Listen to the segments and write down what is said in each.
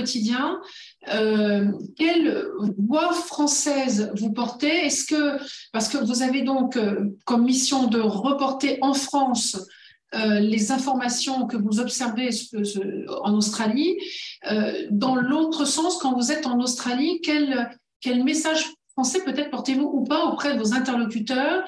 quotidien, quelle voix française vous portez? Parce que vous avez donc comme mission de reporter en France les informations que vous observez en Australie. Dans l'autre sens, quand vous êtes en Australie, quel message français peut-être portez-vous ou pas auprès de vos interlocuteurs?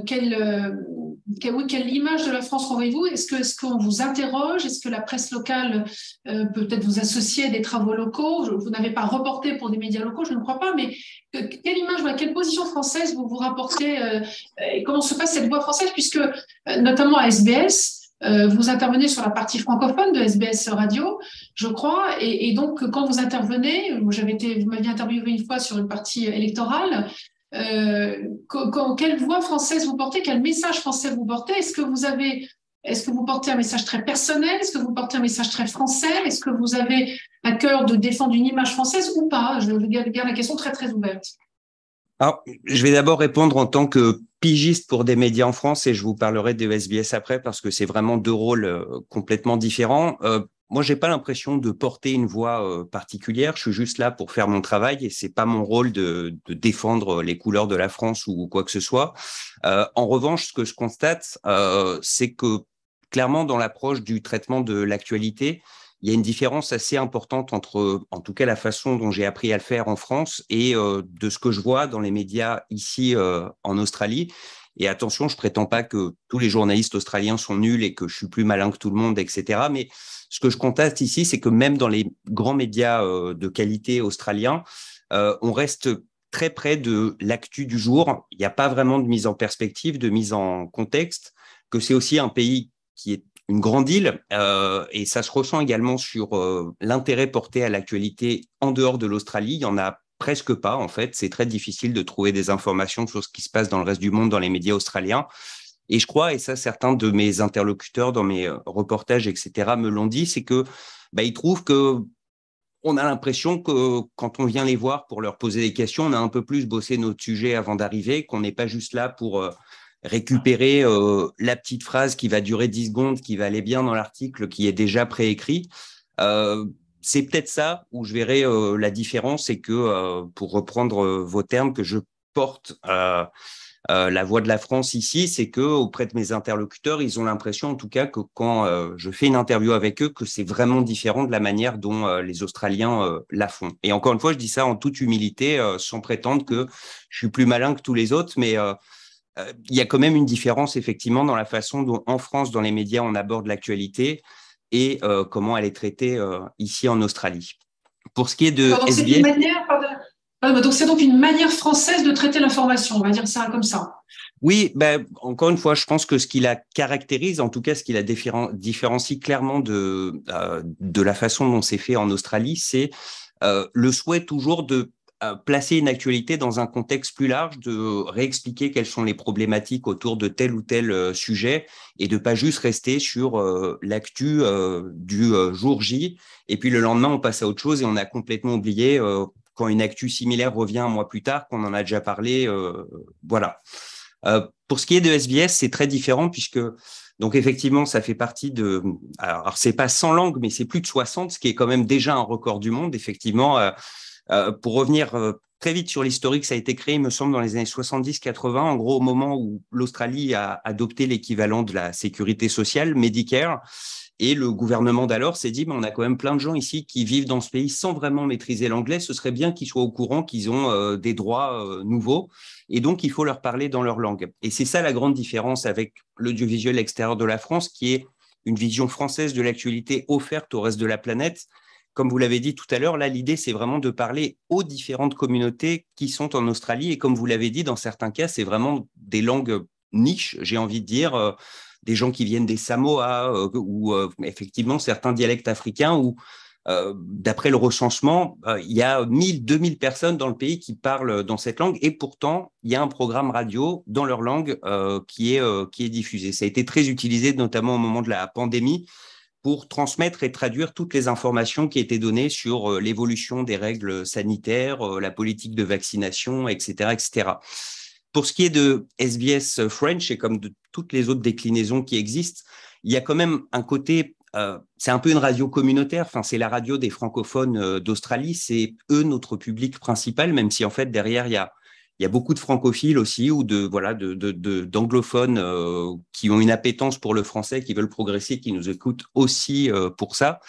Quelle image de la France renvoyez-vous? Est-ce qu'on vous interroge? Est-ce que la presse locale peut peut-être vous associer à des travaux locaux? Vous n'avez pas reporté pour des médias locaux, je ne crois pas, mais quelle image, quelle position française vous vous rapportez et comment se passe cette voix française, puisque notamment à SBS, vous intervenez sur la partie francophone de SBS Radio, je crois, et donc quand vous intervenez, vous m'aviez interviewé une fois sur une partie électorale, quelle voix française vous portez, quel message français vous portez? Est-ce que vous portez un message très personnel? Est-ce que vous portez un message très français? Est-ce que vous avez à cœur de défendre une image française ou pas? Je garde la question très très ouverte. Alors, je vais d'abord répondre en tant que pigiste pour des médias en France et je vous parlerai de SBS après parce que c'est vraiment deux rôles complètement différents. Moi, j'ai pas l'impression de porter une voix particulière. Je suis juste là pour faire mon travail et c'est pas mon rôle de défendre les couleurs de la France ou quoi que ce soit. En revanche, ce que je constate, c'est que clairement, dans l'approche du traitement de l'actualité, il y a une différence assez importante entre, en tout cas, la façon dont j'ai appris à le faire en France et de ce que je vois dans les médias ici en Australie. Et attention, je prétends pas que tous les journalistes australiens sont nuls et que je suis plus malin que tout le monde, etc. Mais ce que je constate ici, c'est que même dans les grands médias de qualité australiens, on reste très près de l'actu du jour. Il n'y a pas vraiment de mise en perspective, de mise en contexte, que c'est aussi un pays qui est une grande île, et ça se ressent également sur l'intérêt porté à l'actualité en dehors de l'Australie. Il y en a presque pas, en fait. C'est très difficile de trouver des informations sur ce qui se passe dans le reste du monde, dans les médias australiens. Et je crois, et ça, certains de mes interlocuteurs dans mes reportages, etc., me l'ont dit, c'est que ils trouvent que on a l'impression que quand on vient les voir pour leur poser des questions, on a un peu plus bossé notre sujet avant d'arriver, qu'on n'est pas juste là pour récupérer la petite phrase qui va durer 10 secondes, qui va aller bien dans l'article qui est déjà préécrit. C'est peut-être ça où je verrai la différence et que, pour reprendre vos termes, que je porte la voix de la France ici, c'est que auprès de mes interlocuteurs, ils ont l'impression en tout cas que quand je fais une interview avec eux, que c'est vraiment différent de la manière dont les Australiens la font. Et encore une fois, je dis ça en toute humilité, sans prétendre que je suis plus malin que tous les autres, mais il y a quand même une différence effectivement dans la façon dont en France, dans les médias, on aborde l'actualité et comment elle est traitée ici en Australie. Pour ce qui est de SBS… Donc c'est donc une manière française de traiter l'information, on va dire ça comme ça. Oui, encore une fois, je pense que ce qui la caractérise, en tout cas ce qui la différencie clairement de la façon dont c'est fait en Australie, c'est le souhait toujours de placer une actualité dans un contexte plus large, de réexpliquer quelles sont les problématiques autour de tel ou tel sujet et de pas juste rester sur l'actu du jour J et puis le lendemain on passe à autre chose et on a complètement oublié quand une actu similaire revient un mois plus tard qu'on en a déjà parlé. Voilà. Pour ce qui est de SBS, c'est très différent puisque donc effectivement, ça fait partie de… Alors c'est pas 100 langues, mais c'est plus de 60, ce qui est quand même déjà un record du monde, effectivement. Pour revenir très vite sur l'historique, ça a été créé, il me semble, dans les années 70-80, en gros au moment où l'Australie a adopté l'équivalent de la sécurité sociale, Medicare, et le gouvernement d'alors s'est dit, on a quand même plein de gens ici qui vivent dans ce pays sans vraiment maîtriser l'anglais, ce serait bien qu'ils soient au courant qu'ils ont des droits nouveaux, et donc il faut leur parler dans leur langue. Et c'est ça la grande différence avec l'audiovisuel extérieur de la France, qui est une vision française de l'actualité offerte au reste de la planète. Comme vous l'avez dit tout à l'heure, là, l'idée, c'est vraiment de parler aux différentes communautés qui sont en Australie. Et comme vous l'avez dit, dans certains cas, c'est vraiment des langues niches, j'ai envie de dire, des gens qui viennent des Samoa ou effectivement certains dialectes africains où, d'après le recensement, il y a 1000-2000 personnes dans le pays qui parlent dans cette langue. Et pourtant, il y a un programme radio dans leur langue qui est diffusé. Ça a été très utilisé, notamment au moment de la pandémie, pour transmettre et traduire toutes les informations qui étaient données sur l'évolution des règles sanitaires, la politique de vaccination, etc., etc. Pour ce qui est de SBS French et comme de toutes les autres déclinaisons qui existent, il y a quand même un côté c'est un peu une radio communautaire. Enfin, c'est la radio des francophones d'Australie. C'est eux notre public principal, même si en fait derrière il y a beaucoup de francophiles aussi ou d'anglophones qui ont une appétence pour le français, qui veulent progresser, qui nous écoutent aussi pour ça.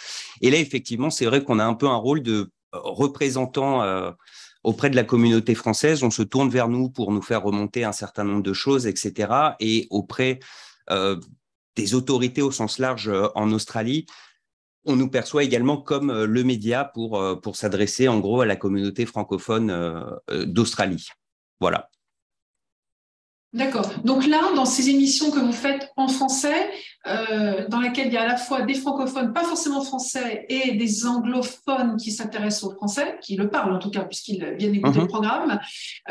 Et là, effectivement, c'est vrai qu'on a un peu un rôle de représentant auprès de la communauté française. On se tourne vers nous pour nous faire remonter un certain nombre de choses, etc. Et auprès des autorités au sens large en Australie, on nous perçoit également comme le média pour s'adresser en gros à la communauté francophone d'Australie. Voilà. D'accord. Donc là, dans ces émissions que vous faites en français, dans lesquelles il y a à la fois des francophones, pas forcément français, et des anglophones qui s'intéressent au français, qui le parlent en tout cas, puisqu'ils viennent écouter le programme,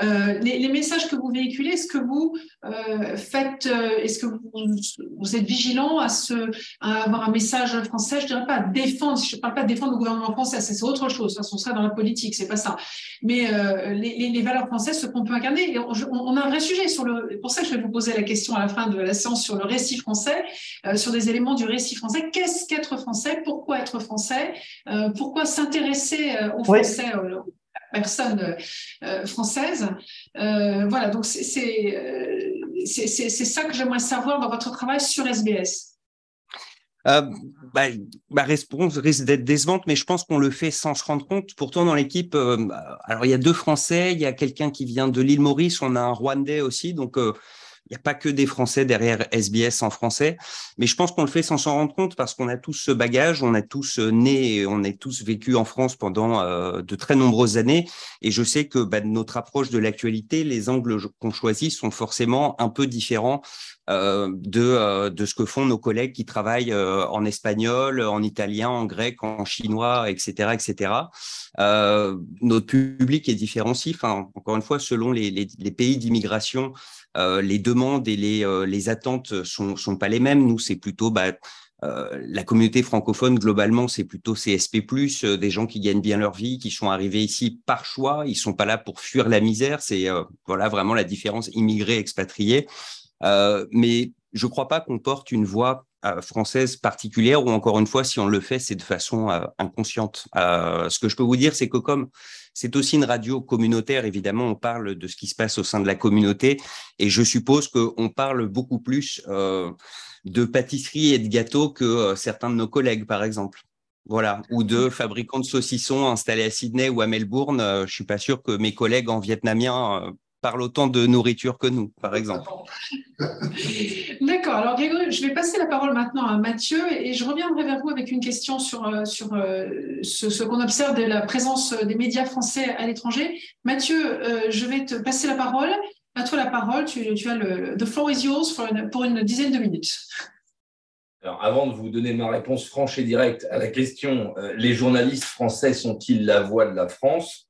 les messages que vous véhiculez, est-ce que vous faites, est-ce que vous êtes vigilant à avoir un message français, je dirais pas à défendre, je ne parle pas de défendre le gouvernement français, c'est autre chose, ça, on serait dans la politique, c'est pas ça. Mais les valeurs françaises, ce qu'on peut incarner, et on a un vrai sujet sur pour ça que je vais vous poser la question à la fin de la séance sur le récit français, sur des éléments du récit français. Qu'est-ce qu'être français? Pourquoi être français? Pourquoi s'intéresser aux Français, aux personnes françaises? Voilà, donc c'est ça que j'aimerais savoir dans votre travail sur SBS. Ma réponse risque d'être décevante, mais je pense qu'on le fait sans se rendre compte. Pourtant, dans l'équipe, alors il y a 2 Français, il y a quelqu'un qui vient de l'île Maurice, on a un Rwandais aussi, donc il n'y a pas que des Français derrière SBS en français, mais je pense qu'on le fait sans s'en rendre compte parce qu'on a tous ce bagage, on a tous né, on a tous vécu en France pendant de très nombreuses années, et je sais que notre approche de l'actualité, les angles qu'on choisit sont forcément un peu différents de ce que font nos collègues qui travaillent en espagnol, en italien, en grec, en chinois, etc., etc. Notre public est différent aussi. Enfin, encore une fois, selon les pays d'immigration, les demandes et les attentes sont pas les mêmes. Nous, c'est plutôt la communauté francophone, globalement, c'est plutôt CSP+, des gens qui gagnent bien leur vie, qui sont arrivés ici par choix. Ils sont pas là pour fuir la misère. C'est voilà vraiment la différence immigrés-expatriés. Mais je ne crois pas qu'on porte une voix française particulière, ou encore une fois, si on le fait, c'est de façon inconsciente. Ce que je peux vous dire, c'est que comme c'est aussi une radio communautaire, évidemment, on parle de ce qui se passe au sein de la communauté, et je suppose qu'on parle beaucoup plus de pâtisserie et de gâteaux que certains de nos collègues, par exemple. Voilà, ou de fabricants de saucissons installés à Sydney ou à Melbourne. Je ne suis pas sûr que mes collègues en vietnamien parlent autant de nourriture que nous, par exemple. D'accord. Alors, Grégory, je vais passer la parole maintenant à Mathieu et je reviendrai vers vous avec une question sur ce qu'on observe de la présence des médias français à l'étranger. Mathieu, je vais te passer la parole. À toi la parole. Tu as the floor is yours pour une dizaine de minutes. Alors, avant de vous donner ma réponse franche et directe à la question les journalistes français sont-ils la voix de la France?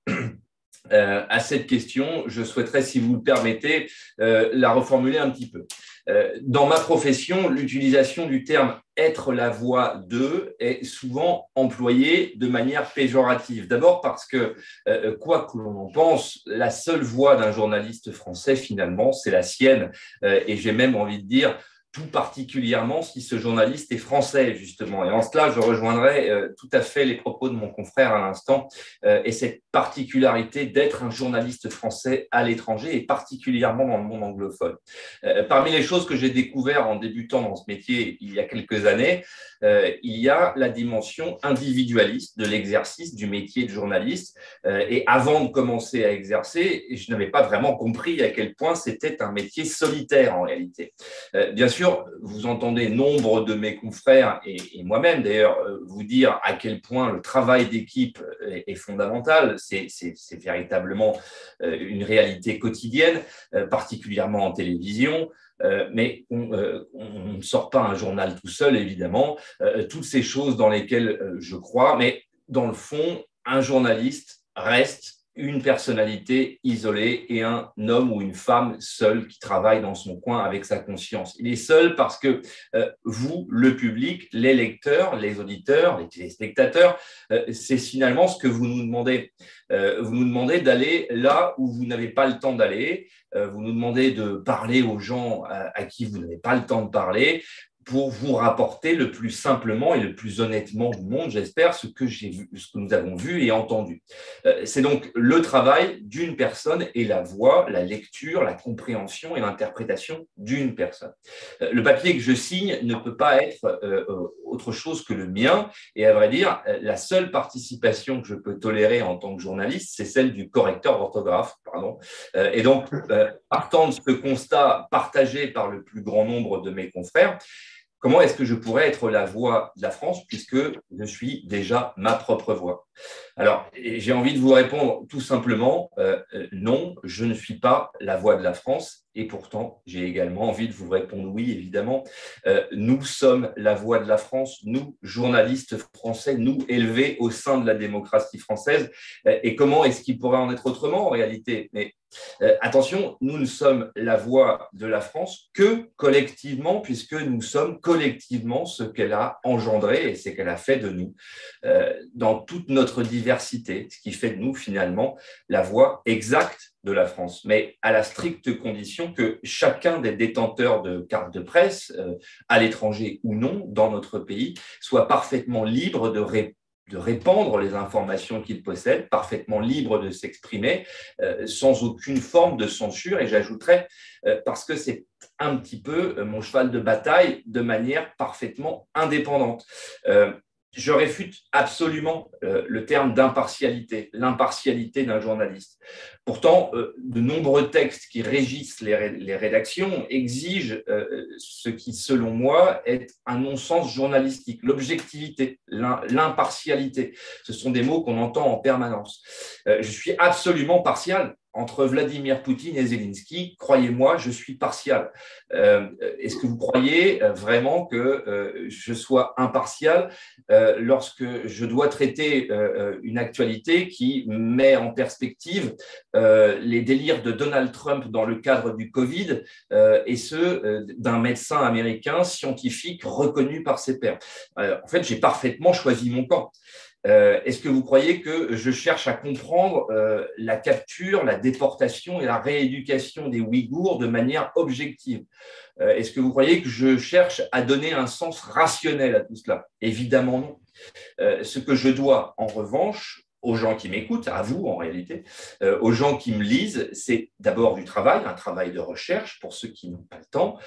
À cette question, je souhaiterais, si vous le permettez, la reformuler un petit peu. Dans ma profession, l'utilisation du terme « être la voix de » est souvent employée de manière péjorative. D'abord parce que, quoi que l'on en pense, la seule voix d'un journaliste français, finalement, c'est la sienne. Et j'ai même envie de dire tout particulièrement si ce journaliste est français, justement. Et en cela, je rejoindrai tout à fait les propos de mon confrère à l'instant et cette particularité d'être un journaliste français à l'étranger et particulièrement dans le monde anglophone. Parmi les choses que j'ai découvertes en débutant dans ce métier il y a quelques années, il y a la dimension individualiste de l'exercice du métier de journaliste. Et avant de commencer à exercer, je n'avais pas vraiment compris à quel point c'était un métier solitaire en réalité. Bien sûr, vous entendez nombre de mes confrères et moi-même d'ailleurs vous dire à quel point le travail d'équipe est fondamental. C'est véritablement une réalité quotidienne, particulièrement en télévision. Mais on ne sort pas un journal tout seul, évidemment. Toutes ces choses dans lesquelles je crois, mais dans le fond, un journaliste reste une personnalité isolée et un homme ou une femme seul qui travaille dans son coin avec sa conscience. Il est seul parce que vous, le public, les lecteurs, les auditeurs, les téléspectateurs, c'est finalement ce que vous nous demandez. Vous nous demandez d'aller là où vous n'avez pas le temps d'aller. Vous nous demandez de parler aux gens à qui vous n'avez pas le temps de parler. pour vous rapporter le plus simplement et le plus honnêtement du monde, j'espère, ce que nous avons vu et entendu. C'est donc le travail d'une personne et la voix, la lecture, la compréhension et l'interprétation d'une personne. Le papier que je signe ne peut pas être autre chose que le mien, et à vrai dire, la seule participation que je peux tolérer en tant que journaliste, c'est celle du correcteur d'orthographe, pardon. Et donc, partant de ce constat partagé par le plus grand nombre de mes confrères, comment est-ce que je pourrais être la voix de la France puisque je suis déjà ma propre voix? Alors, j'ai envie de vous répondre tout simplement, non, je ne suis pas la voix de la France. Et pourtant, j'ai également envie de vous répondre oui, évidemment. Nous sommes la voix de la France, nous, journalistes français, nous, élevés au sein de la démocratie française. Et comment est-ce qu'il pourrait en être autrement en réalité? Mais attention, nous ne sommes la voix de la France que collectivement, puisque nous sommes collectivement ce qu'elle a engendré et ce qu'elle a fait de nous dans toute notre diversité, ce qui fait de nous finalement la voix exacte de la France, mais à la stricte condition que chacun des détenteurs de cartes de presse, à l'étranger ou non, dans notre pays, soit parfaitement libre de répandre les informations qu'il possède, parfaitement libre de s'exprimer, sans aucune forme de censure. Et j'ajouterais, parce que c'est un petit peu mon cheval de bataille, de manière parfaitement indépendante. Je réfute absolument le terme d'impartialité, l'impartialité d'un journaliste. Pourtant, de nombreux textes qui régissent les rédactions exigent ce qui, selon moi, est un non-sens journalistique, l'objectivité, l'impartialité. Ce sont des mots qu'on entend en permanence. Je suis absolument partial. Entre Vladimir Poutine et Zelensky, croyez-moi, je suis partial. Est-ce que vous croyez vraiment que je sois impartial lorsque je dois traiter une actualité qui met en perspective les délires de Donald Trump dans le cadre du Covid et ceux d'un médecin américain scientifique reconnu par ses pairs? En fait, j'ai parfaitement choisi mon camp. Est-ce que vous croyez que je cherche à comprendre la capture, la déportation et la rééducation des Ouïghours de manière objective? Est-ce que vous croyez que je cherche à donner un sens rationnel à tout cela? Évidemment non. Ce que je dois, en revanche, aux gens qui m'écoutent, à vous en réalité, aux gens qui me lisent, c'est d'abord du travail, un travail de recherche pour ceux qui n'ont pas le temps,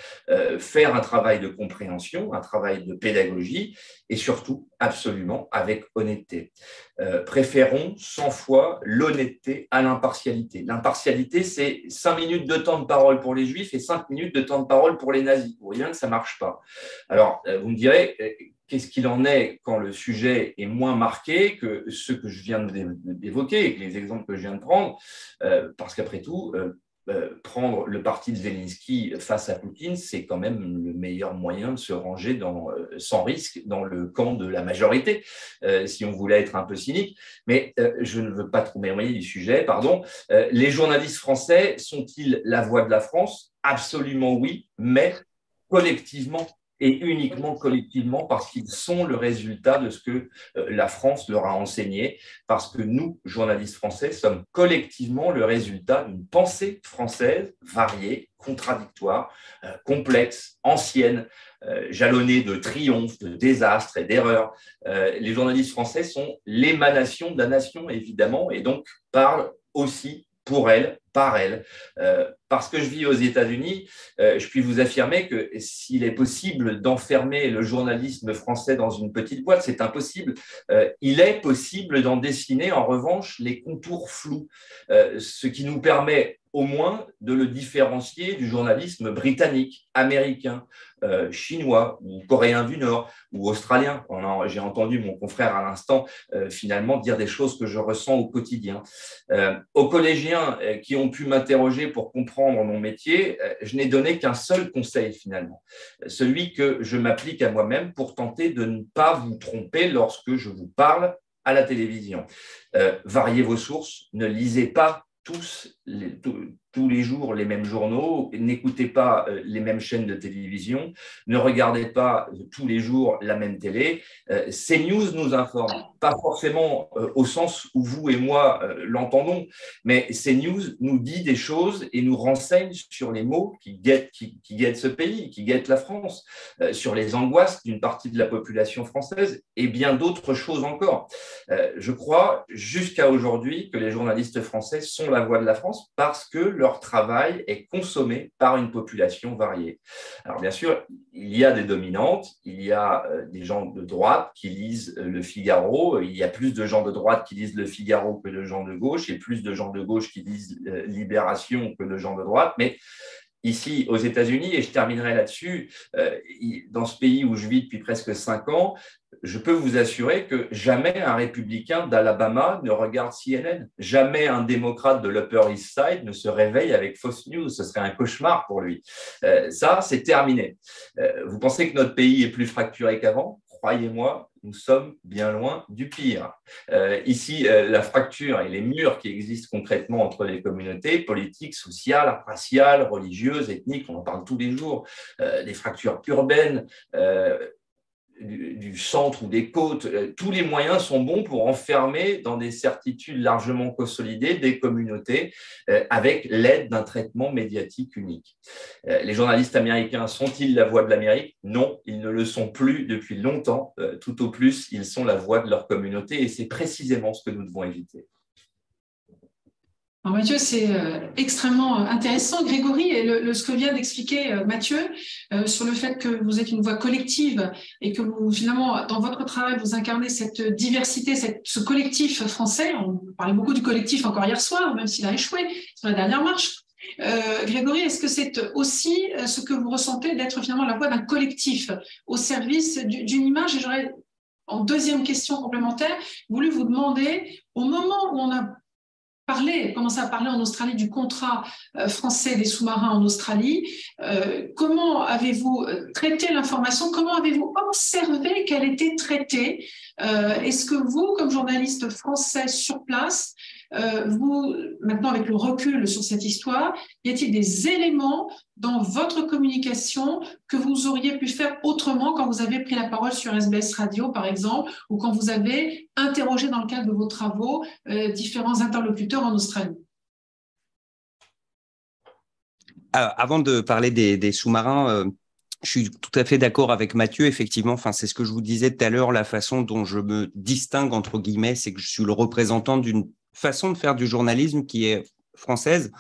faire un travail de compréhension, un travail de pédagogie et surtout, absolument, avec honnêteté. Préférons 100 fois l'honnêteté à l'impartialité. L'impartialité, c'est 5 minutes de temps de parole pour les Juifs et 5 minutes de temps de parole pour les nazis. Vous voyez bien que ça ne marche pas. Alors, vous me direz, qu'est-ce qu'il en est quand le sujet est moins marqué que ceux que je viens d'évoquer et que les exemples que je viens de prendre, parce qu'après tout, prendre le parti de Zelensky face à Poutine, c'est quand même le meilleur moyen de se ranger sans risque dans le camp de la majorité, si on voulait être un peu cynique. Mais je ne veux pas trop m'éloigner du sujet, pardon. Les journalistes français sont-ils la voix de la France? Absolument oui, mais collectivement et uniquement collectivement parce qu'ils sont le résultat de ce que la France leur a enseigné, parce que nous, journalistes français, sommes collectivement le résultat d'une pensée française variée, contradictoire, complexe, ancienne, jalonnée de triomphes, de désastres et d'erreurs. Les journalistes français sont l'émanation de la nation, évidemment, et donc parlent aussi pour elle, par elle. Parce que je vis aux États-Unis, je puis vous affirmer que s'il est possible d'enfermer le journalisme français dans une petite boîte, c'est impossible. Il est possible d'en dessiner en revanche les contours flous, ce qui nous permet au moins de le différencier du journalisme britannique, américain, chinois ou coréen du Nord ou australien. J'ai entendu mon confrère à l'instant finalement dire des choses que je ressens au quotidien. Aux collégiens qui ont pu m'interroger pour comprendre mon métier, je n'ai donné qu'un seul conseil finalement, celui que je m'applique à moi-même pour tenter de ne pas vous tromper lorsque je vous parle à la télévision. Variez vos sources, ne lisez pas tous les jours les mêmes journaux, n'écoutez pas les mêmes chaînes de télévision, ne regardez pas tous les jours la même télé. CNews nous informe, pas forcément au sens où vous et moi l'entendons, mais CNews nous dit des choses et nous renseigne sur les maux qui guettent ce pays, qui guettent la France, sur les angoisses d'une partie de la population française et bien d'autres choses encore. Je crois jusqu'à aujourd'hui que les journalistes français sont la voix de la France parce que leur travail est consommé par une population variée. Alors bien sûr, il y a des dominantes, il y a des gens de droite qui lisent Le Figaro, il y a plus de gens de droite qui lisent Le Figaro que de gens de gauche, et plus de gens de gauche qui lisent Libération que de gens de droite, mais ici aux États-Unis, et je terminerai là-dessus, dans ce pays où je vis depuis presque 5 ans, je peux vous assurer que jamais un républicain d'Alabama ne regarde CNN. Jamais un démocrate de l'Upper East Side ne se réveille avec Fox News. Ce serait un cauchemar pour lui. Ça, c'est terminé. Vous pensez que notre pays est plus fracturé qu'avant ? Croyez-moi, nous sommes bien loin du pire. Ici, la fracture et les murs qui existent concrètement entre les communautés politiques, sociales, raciales, religieuses, ethniques, on en parle tous les jours, des fractures urbaines, du centre ou des côtes, tous les moyens sont bons pour enfermer dans des certitudes largement consolidées des communautés avec l'aide d'un traitement médiatique unique. Les journalistes américains sont-ils la voix de l'Amérique ? Non, ils ne le sont plus depuis longtemps. Tout au plus, ils sont la voix de leur communauté et c'est précisément ce que nous devons éviter. Alors Mathieu, c'est extrêmement intéressant. Grégory, et ce que vient d'expliquer Mathieu sur le fait que vous êtes une voix collective et que vous, finalement, dans votre travail, vous incarnez cette diversité, ce collectif français. On parlait beaucoup du collectif encore hier soir, même s'il a échoué sur la dernière marche. Grégory, est-ce que c'est aussi ce que vous ressentez d'être finalement la voix d'un collectif au service d'une image? Et j'aurais, en deuxième question complémentaire, voulu vous demander, au moment où on a commencé à parler en Australie du contrat français des sous-marins en Australie. Comment avez-vous traité l'information? Comment avez-vous observé qu'elle était traitée? Est-ce que vous, comme journaliste français sur place, vous, maintenant avec le recul sur cette histoire, y a-t-il des éléments dans votre communication que vous auriez pu faire autrement quand vous avez pris la parole sur SBS Radio, par exemple, ou quand vous avez interrogé dans le cadre de vos travaux différents interlocuteurs en Australie? Alors, avant de parler des sous-marins, je suis tout à fait d'accord avec Mathieu, effectivement. Enfin, c'est ce que je vous disais tout à l'heure, la façon dont je me distingue, entre guillemets, c'est que je suis le représentant d'une façon de faire du journalisme qui est française.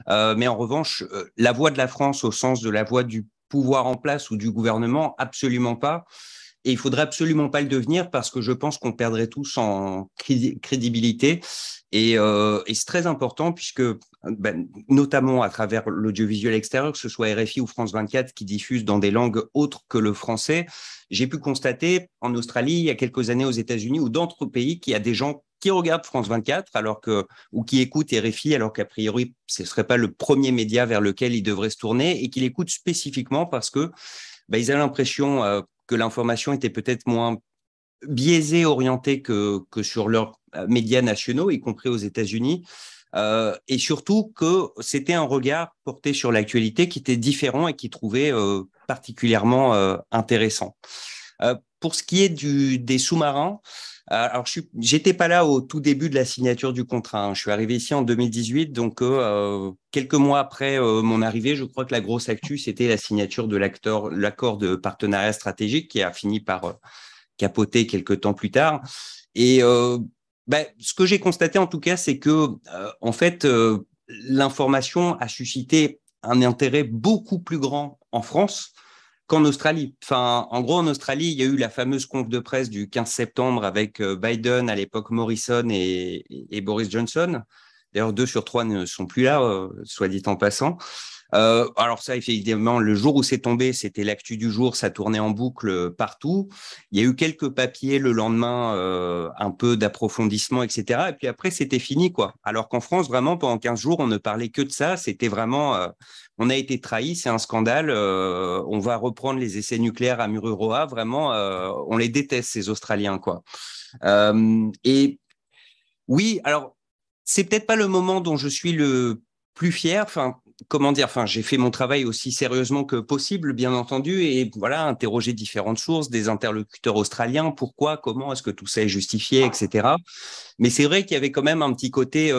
Mais en revanche, la voix de la France au sens de la voix du pouvoir en place ou du gouvernement, absolument pas. Et il faudrait absolument pas le devenir parce que je pense qu'on perdrait tous en crédibilité. Et c'est très important puisque, notamment à travers l'audiovisuel extérieur, que ce soit RFI ou France 24 qui diffusent dans des langues autres que le français, j'ai pu constater en Australie, il y a quelques années aux États-Unis ou d'autres pays, qu'il y a des gens qui regardent France 24 ou qui écoutent RFI alors qu'a priori, ce ne serait pas le premier média vers lequel ils devraient se tourner et qui l'écoutent spécifiquement parce que ils ont l'impression que l'information était peut-être moins biaisée, orientée que sur leurs médias nationaux, y compris aux États-Unis, et surtout que c'était un regard porté sur l'actualité qui était différent et qui trouvait particulièrement intéressant. Pour ce qui est des sous-marins, alors j'étais pas là au tout début de la signature du contrat. Hein. Je suis arrivé ici en 2018, donc quelques mois après mon arrivée, je crois que la grosse actu, c'était la signature de l'accord de partenariat stratégique qui a fini par capoter quelques temps plus tard. Et ce que j'ai constaté en tout cas, c'est que en fait, l'information a suscité un intérêt beaucoup plus grand en France qu'en Australie. Enfin, en gros, en Australie, il y a eu la fameuse conf de presse du 15 septembre avec Biden, à l'époque Morrison et Boris Johnson. D'ailleurs, 2 sur 3 ne sont plus là, soit dit en passant. Alors ça, évidemment, le jour où c'est tombé, c'était l'actu du jour, ça tournait en boucle partout. Il y a eu quelques papiers le lendemain, un peu d'approfondissement, etc. Et puis après, c'était fini, quoi. Alors qu'en France, vraiment, pendant 15 jours, on ne parlait que de ça. C'était vraiment, on a été trahis, c'est un scandale. On va reprendre les essais nucléaires à Mururoa. Vraiment, on les déteste, ces Australiens, quoi. Et oui, alors, c'est peut-être pas le moment dont je suis le plus fier. Enfin, comment dire, enfin, j'ai fait mon travail aussi sérieusement que possible, bien entendu, et voilà, interroger différentes sources, des interlocuteurs australiens, pourquoi, comment, est-ce que tout ça est justifié, etc. Mais c'est vrai qu'il y avait quand même un petit côté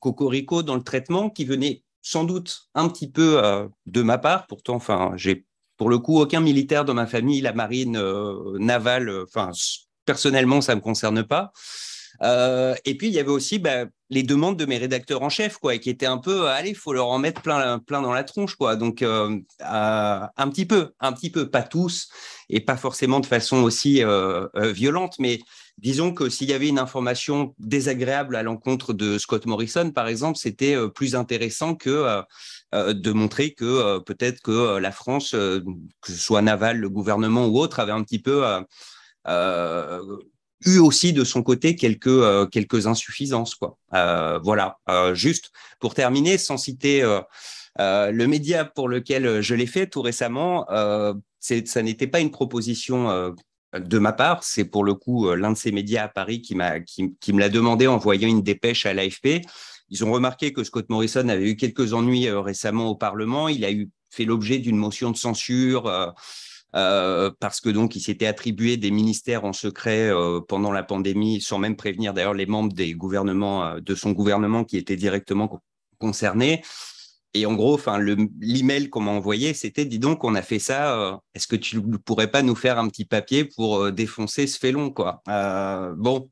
cocorico dans le traitement qui venait sans doute un petit peu de ma part. Pourtant, enfin, j'ai pour le coup aucun militaire dans ma famille, la marine navale, enfin, personnellement, ça ne me concerne pas. Et puis, il y avait aussi les demandes de mes rédacteurs en chef, quoi, et qui étaient un peu, allez, il faut leur en mettre plein dans la tronche, quoi. Donc, un petit peu, pas tous, et pas forcément de façon aussi violente, mais disons que s'il y avait une information désagréable à l'encontre de Scott Morrison, par exemple, c'était plus intéressant que de montrer que peut-être que la France, que ce soit navale, le gouvernement ou autre, avait un petit peu eu aussi de son côté quelques insuffisances, quoi. Voilà. Juste pour terminer, sans citer le média pour lequel je l'ai fait tout récemment, ça n'était pas une proposition de ma part, c'est pour le coup l'un de ces médias à Paris qui me l'a demandé en envoyant une dépêche à l'AFP. Ils ont remarqué que Scott Morrison avait eu quelques ennuis récemment au Parlement. Il a fait l'objet d'une motion de censure parce que donc il s'était attribué des ministères en secret pendant la pandémie, sans même prévenir d'ailleurs les membres des gouvernements de son gouvernement qui étaient directement concernés. Et en gros, enfin, l'email qu'on m'a envoyé, c'était, dis donc, on a fait ça. Est-ce que tu ne pourrais pas nous faire un petit papier pour défoncer ce félon, quoi. Bon,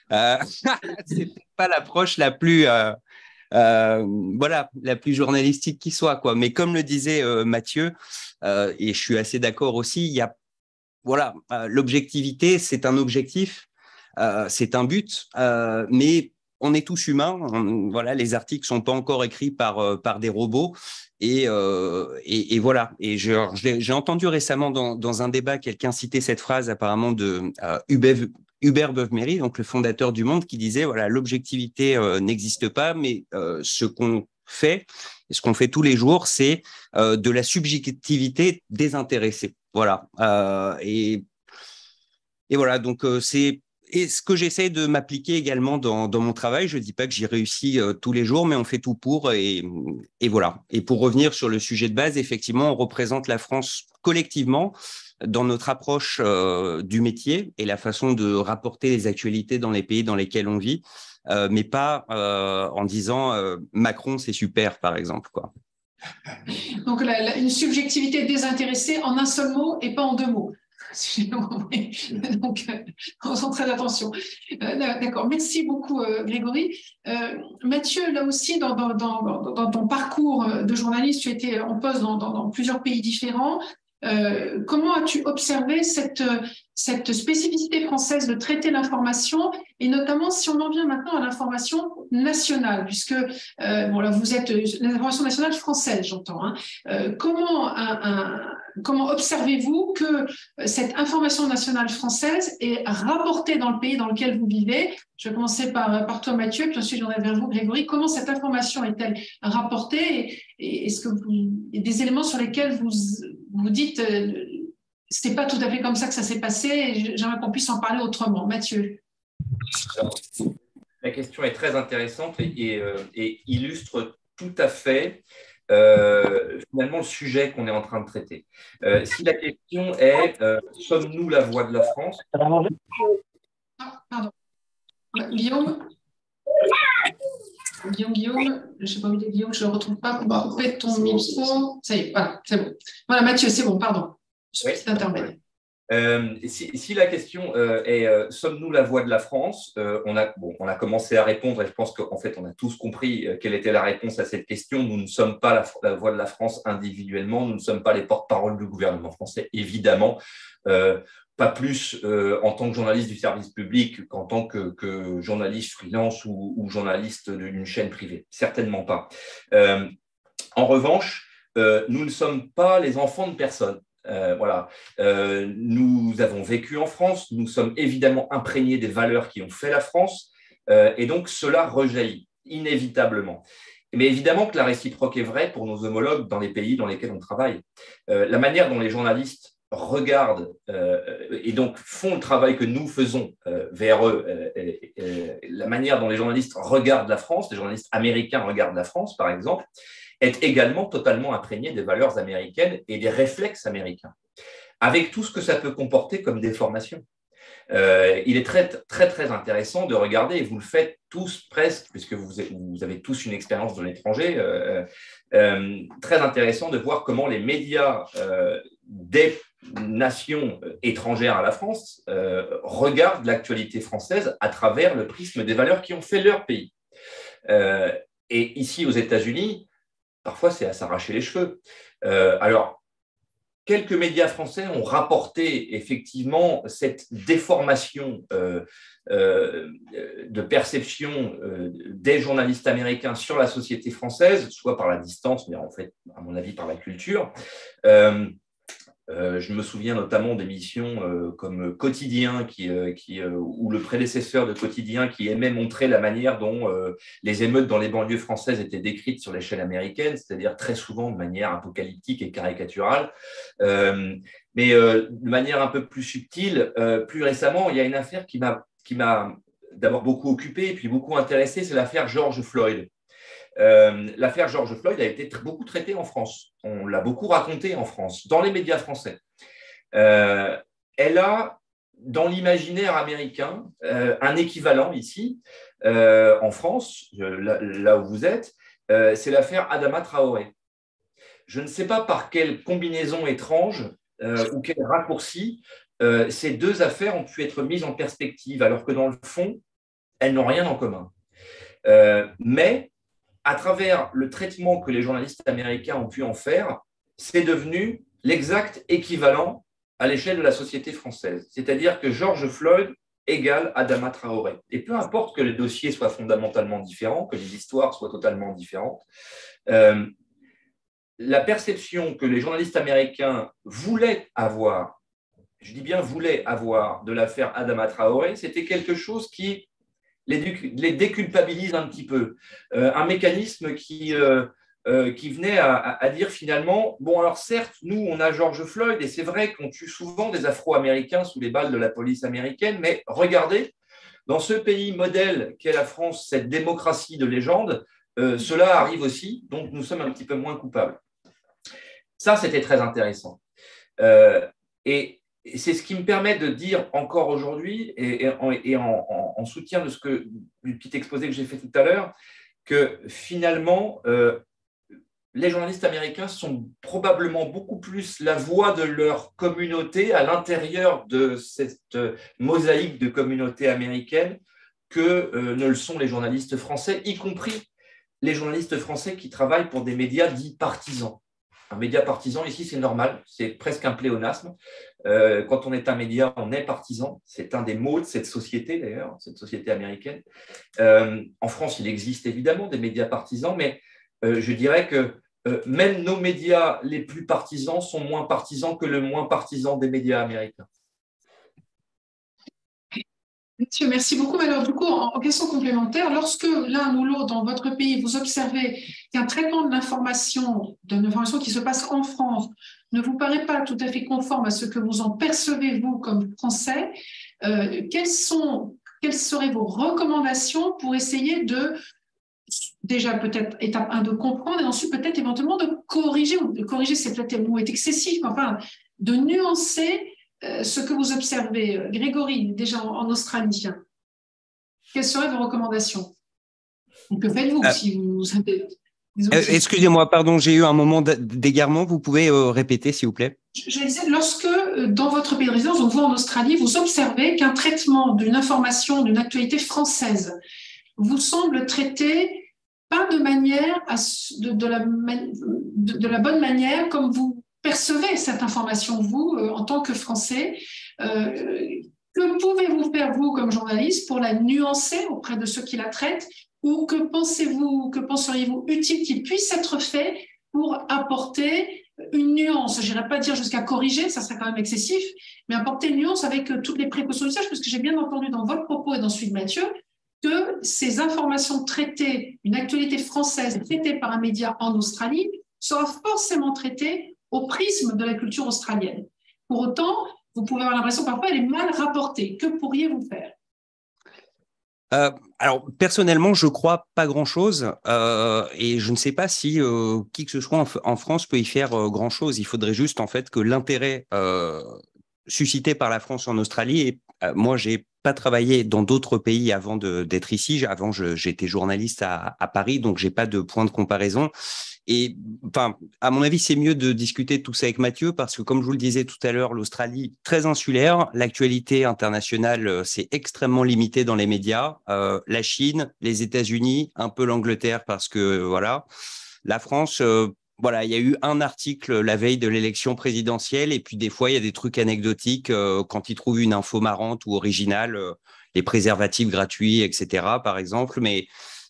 c'est pas l'approche la plus, voilà, la plus journalistique qui soit, quoi. Mais comme le disait Mathieu, et je suis assez d'accord aussi, il y a, voilà, l'objectivité, c'est un objectif, c'est un but, mais on est tous humains. Voilà, les articles sont pas encore écrits par des robots. Et voilà. Et j'ai entendu récemment dans un débat quelqu'un citer cette phrase apparemment de Hubert Beuve-Méry, donc le fondateur du Monde, qui disait voilà, l'objectivité n'existe pas, mais ce qu'on fait, et ce qu'on fait tous les jours, c'est de la subjectivité désintéressée. Voilà. Et voilà, donc c'est ce que j'essaie de m'appliquer également dans mon travail. Je ne dis pas que j'y réussis tous les jours, mais on fait tout pour. Et voilà. Et pour revenir sur le sujet de base, effectivement, on représente la France collectivement dans notre approche du métier et la façon de rapporter les actualités dans les pays dans lesquels on vit, mais pas en disant Macron, c'est super, par exemple, quoi. Donc, une subjectivité désintéressée en un seul mot et pas en deux mots. Donc, on sent très attention. D'accord, merci beaucoup Grégory. Mathieu, là aussi, dans ton parcours de journaliste, tu étais en poste dans plusieurs pays différents. Comment as-tu observé cette spécificité française de traiter l'information, et notamment si on en vient maintenant à l'information nationale, puisque bon, là, vous êtes l'information nationale française, j'entends. Hein. Comment observez-vous que cette information nationale française est rapportée dans le pays dans lequel vous vivez? Je vais commencer par toi, Mathieu, puis ensuite je viendrai vers vous, Grégory. Comment cette information est-elle rapportée, et est-ce que il y a des éléments sur lesquels vous dites c'est pas tout à fait comme ça que ça s'est passé, et j'aimerais qu'on puisse en parler autrement. Mathieu. Alors, la question est très intéressante et illustre tout à fait finalement le sujet qu'on est en train de traiter. Si la question est sommes-nous la voix de la France? Pardon. Guillaume, je ne sais pas où il est, Guillaume, je ne le retrouve pas. On va couper ton micro. Ça y est, voilà, c'est bon. Voilà, Mathieu, c'est bon, pardon. C'est intermédiaire. Si la question est sommes-nous la voix de la France, on a commencé à répondre, et je pense qu'en fait on a tous compris quelle était la réponse à cette question. Nous ne sommes pas la voix de la France individuellement, nous ne sommes pas les porte-parole du gouvernement français, évidemment, pas plus en tant que journaliste du service public qu'en tant que journaliste freelance ou journaliste d'une chaîne privée, certainement pas. En revanche, nous ne sommes pas les enfants de personne. Voilà. Nous avons vécu en France, nous sommes évidemment imprégnés des valeurs qui ont fait la France, et donc cela rejaillit inévitablement. Mais évidemment que la réciproque est vraie pour nos homologues dans les pays dans lesquels on travaille. La manière dont les journalistes regardent et donc font le travail que nous faisons vers eux, la manière dont les journalistes regardent la France, les journalistes américains regardent la France, par exemple, est également totalement imprégnée des valeurs américaines et des réflexes américains, avec tout ce que ça peut comporter comme déformation. Il est très, très, très intéressant de regarder, et vous le faites tous presque, puisque vous avez tous une expérience de l'étranger, très intéressant de voir comment les médias des nations étrangères à la France regardent l'actualité française à travers le prisme des valeurs qui ont fait leur pays. Et ici, aux États-Unis, parfois, c'est à s'arracher les cheveux. Alors, quelques médias français ont rapporté effectivement cette déformation de perception des journalistes américains sur la société française, soit par la distance, mais en fait, à mon avis, par la culture. Je me souviens notamment d'émissions comme Quotidien, ou le prédécesseur de Quotidien, qui aimait montrer la manière dont les émeutes dans les banlieues françaises étaient décrites sur l'échelle américaine, c'est-à-dire très souvent de manière apocalyptique et caricaturale. Mais de manière un peu plus subtile, plus récemment, il y a une affaire qui m'a d'abord beaucoup occupé et puis beaucoup intéressé, c'est l'affaire George Floyd. L'affaire George Floyd a été beaucoup traitée en France. On l'a beaucoup racontée en France, dans les médias français. Elle a, dans l'imaginaire américain, un équivalent ici, en France, là où vous êtes, c'est l'affaire Adama Traoré. Je ne sais pas par quelle combinaison étrange ou quel raccourci ces deux affaires ont pu être mises en perspective, alors que dans le fond, elles n'ont rien en commun. Mais à travers le traitement que les journalistes américains ont pu en faire, c'est devenu l'exact équivalent à l'échelle de la société française. C'est-à-dire que George Floyd égale Adama Traoré. Et peu importe que les dossiers soient fondamentalement différents, que les histoires soient totalement différentes, la perception que les journalistes américains voulaient avoir, je dis bien voulaient avoir, de l'affaire Adama Traoré, c'était quelque chose qui les déculpabilise un petit peu. Un mécanisme qui venait à dire finalement, bon alors certes, nous on a George Floyd et c'est vrai qu'on tue souvent des Afro-Américains sous les balles de la police américaine, mais regardez, dans ce pays modèle qu'est la France, cette démocratie de légende, cela arrive aussi, donc nous sommes un petit peu moins coupables. Ça, c'était très intéressant. Et c'est ce qui me permet de dire encore aujourd'hui, et en soutien du petit exposé que j'ai fait tout à l'heure, que finalement, les journalistes américains sont probablement beaucoup plus la voix de leur communauté à l'intérieur de cette mosaïque de communauté américaine que ne le sont les journalistes français, y compris les journalistes français qui travaillent pour des médias dits partisans. Un média partisan, ici, c'est normal, c'est presque un pléonasme. Quand on est un média, on est partisan. C'est un des mots de cette société, d'ailleurs, cette société américaine. En France, il existe évidemment des médias partisans, mais je dirais que même nos médias les plus partisans sont moins partisans que le moins partisan des médias américains. Monsieur, merci beaucoup. Alors, du coup, en question complémentaire, lorsque l'un ou l'autre dans votre pays, vous observez qu'un traitement de l'information qui se passe en France ne vous paraît pas tout à fait conforme à ce que vous en percevez, vous, comme Français, quelles seraient vos recommandations pour essayer de, déjà peut-être étape 1, de comprendre et ensuite peut-être éventuellement de corriger, ou de corriger, c'est peut-être le mot est excessif, mais enfin, de nuancer ce que vous observez. Grégory, déjà en Australie, quelles seraient vos recommandations? Que faites-vous si vous avez des excusez-moi, pardon, j'ai eu un moment d'égarement. Vous pouvez répéter, s'il vous plaît? Je disais, lorsque dans votre pays de résidence, donc vous en Australie, vous observez qu'un traitement d'une information, d'une actualité française vous semble traité pas de manière de la bonne manière comme vous percevez cette information, vous, en tant que Français. Que pouvez-vous faire, vous, comme journaliste, pour la nuancer auprès de ceux qui la traitent, ou que penseriez-vous utile qu'il puisse être fait pour apporter une nuance? Je n'irais pas dire jusqu'à corriger, ça serait quand même excessif, mais apporter une nuance avec toutes les précautions d'usage, parce que j'ai bien entendu dans votre propos et dans celui de Mathieu que ces informations traitées, une actualité française traitée par un média en Australie, sera forcément traitée au prisme de la culture australienne. Pour autant, vous pouvez avoir l'impression que parfois elle est mal rapportée. Que pourriez-vous faire? Alors, personnellement, je crois pas grand-chose et je ne sais pas si qui que ce soit en France peut y faire grand-chose. Il faudrait juste, en fait, que l'intérêt suscité par la France en Australie, et moi, j'ai pas travaillé dans d'autres pays avant d'être ici. Avant, j'étais journaliste à Paris, donc j'ai pas de point de comparaison. Et enfin, à mon avis, c'est mieux de discuter de tout ça avec Mathieu parce que, comme je vous le disais tout à l'heure, l'Australie, très insulaire. L'actualité internationale, c'est extrêmement limité dans les médias. La Chine, les États-Unis, un peu l'Angleterre parce que, voilà. La France, voilà, il y a eu un article la veille de l'élection présidentielle et puis des fois, il y a des trucs anecdotiques quand ils trouvent une info marrante ou originale, les préservatifs gratuits, etc., par exemple. Mais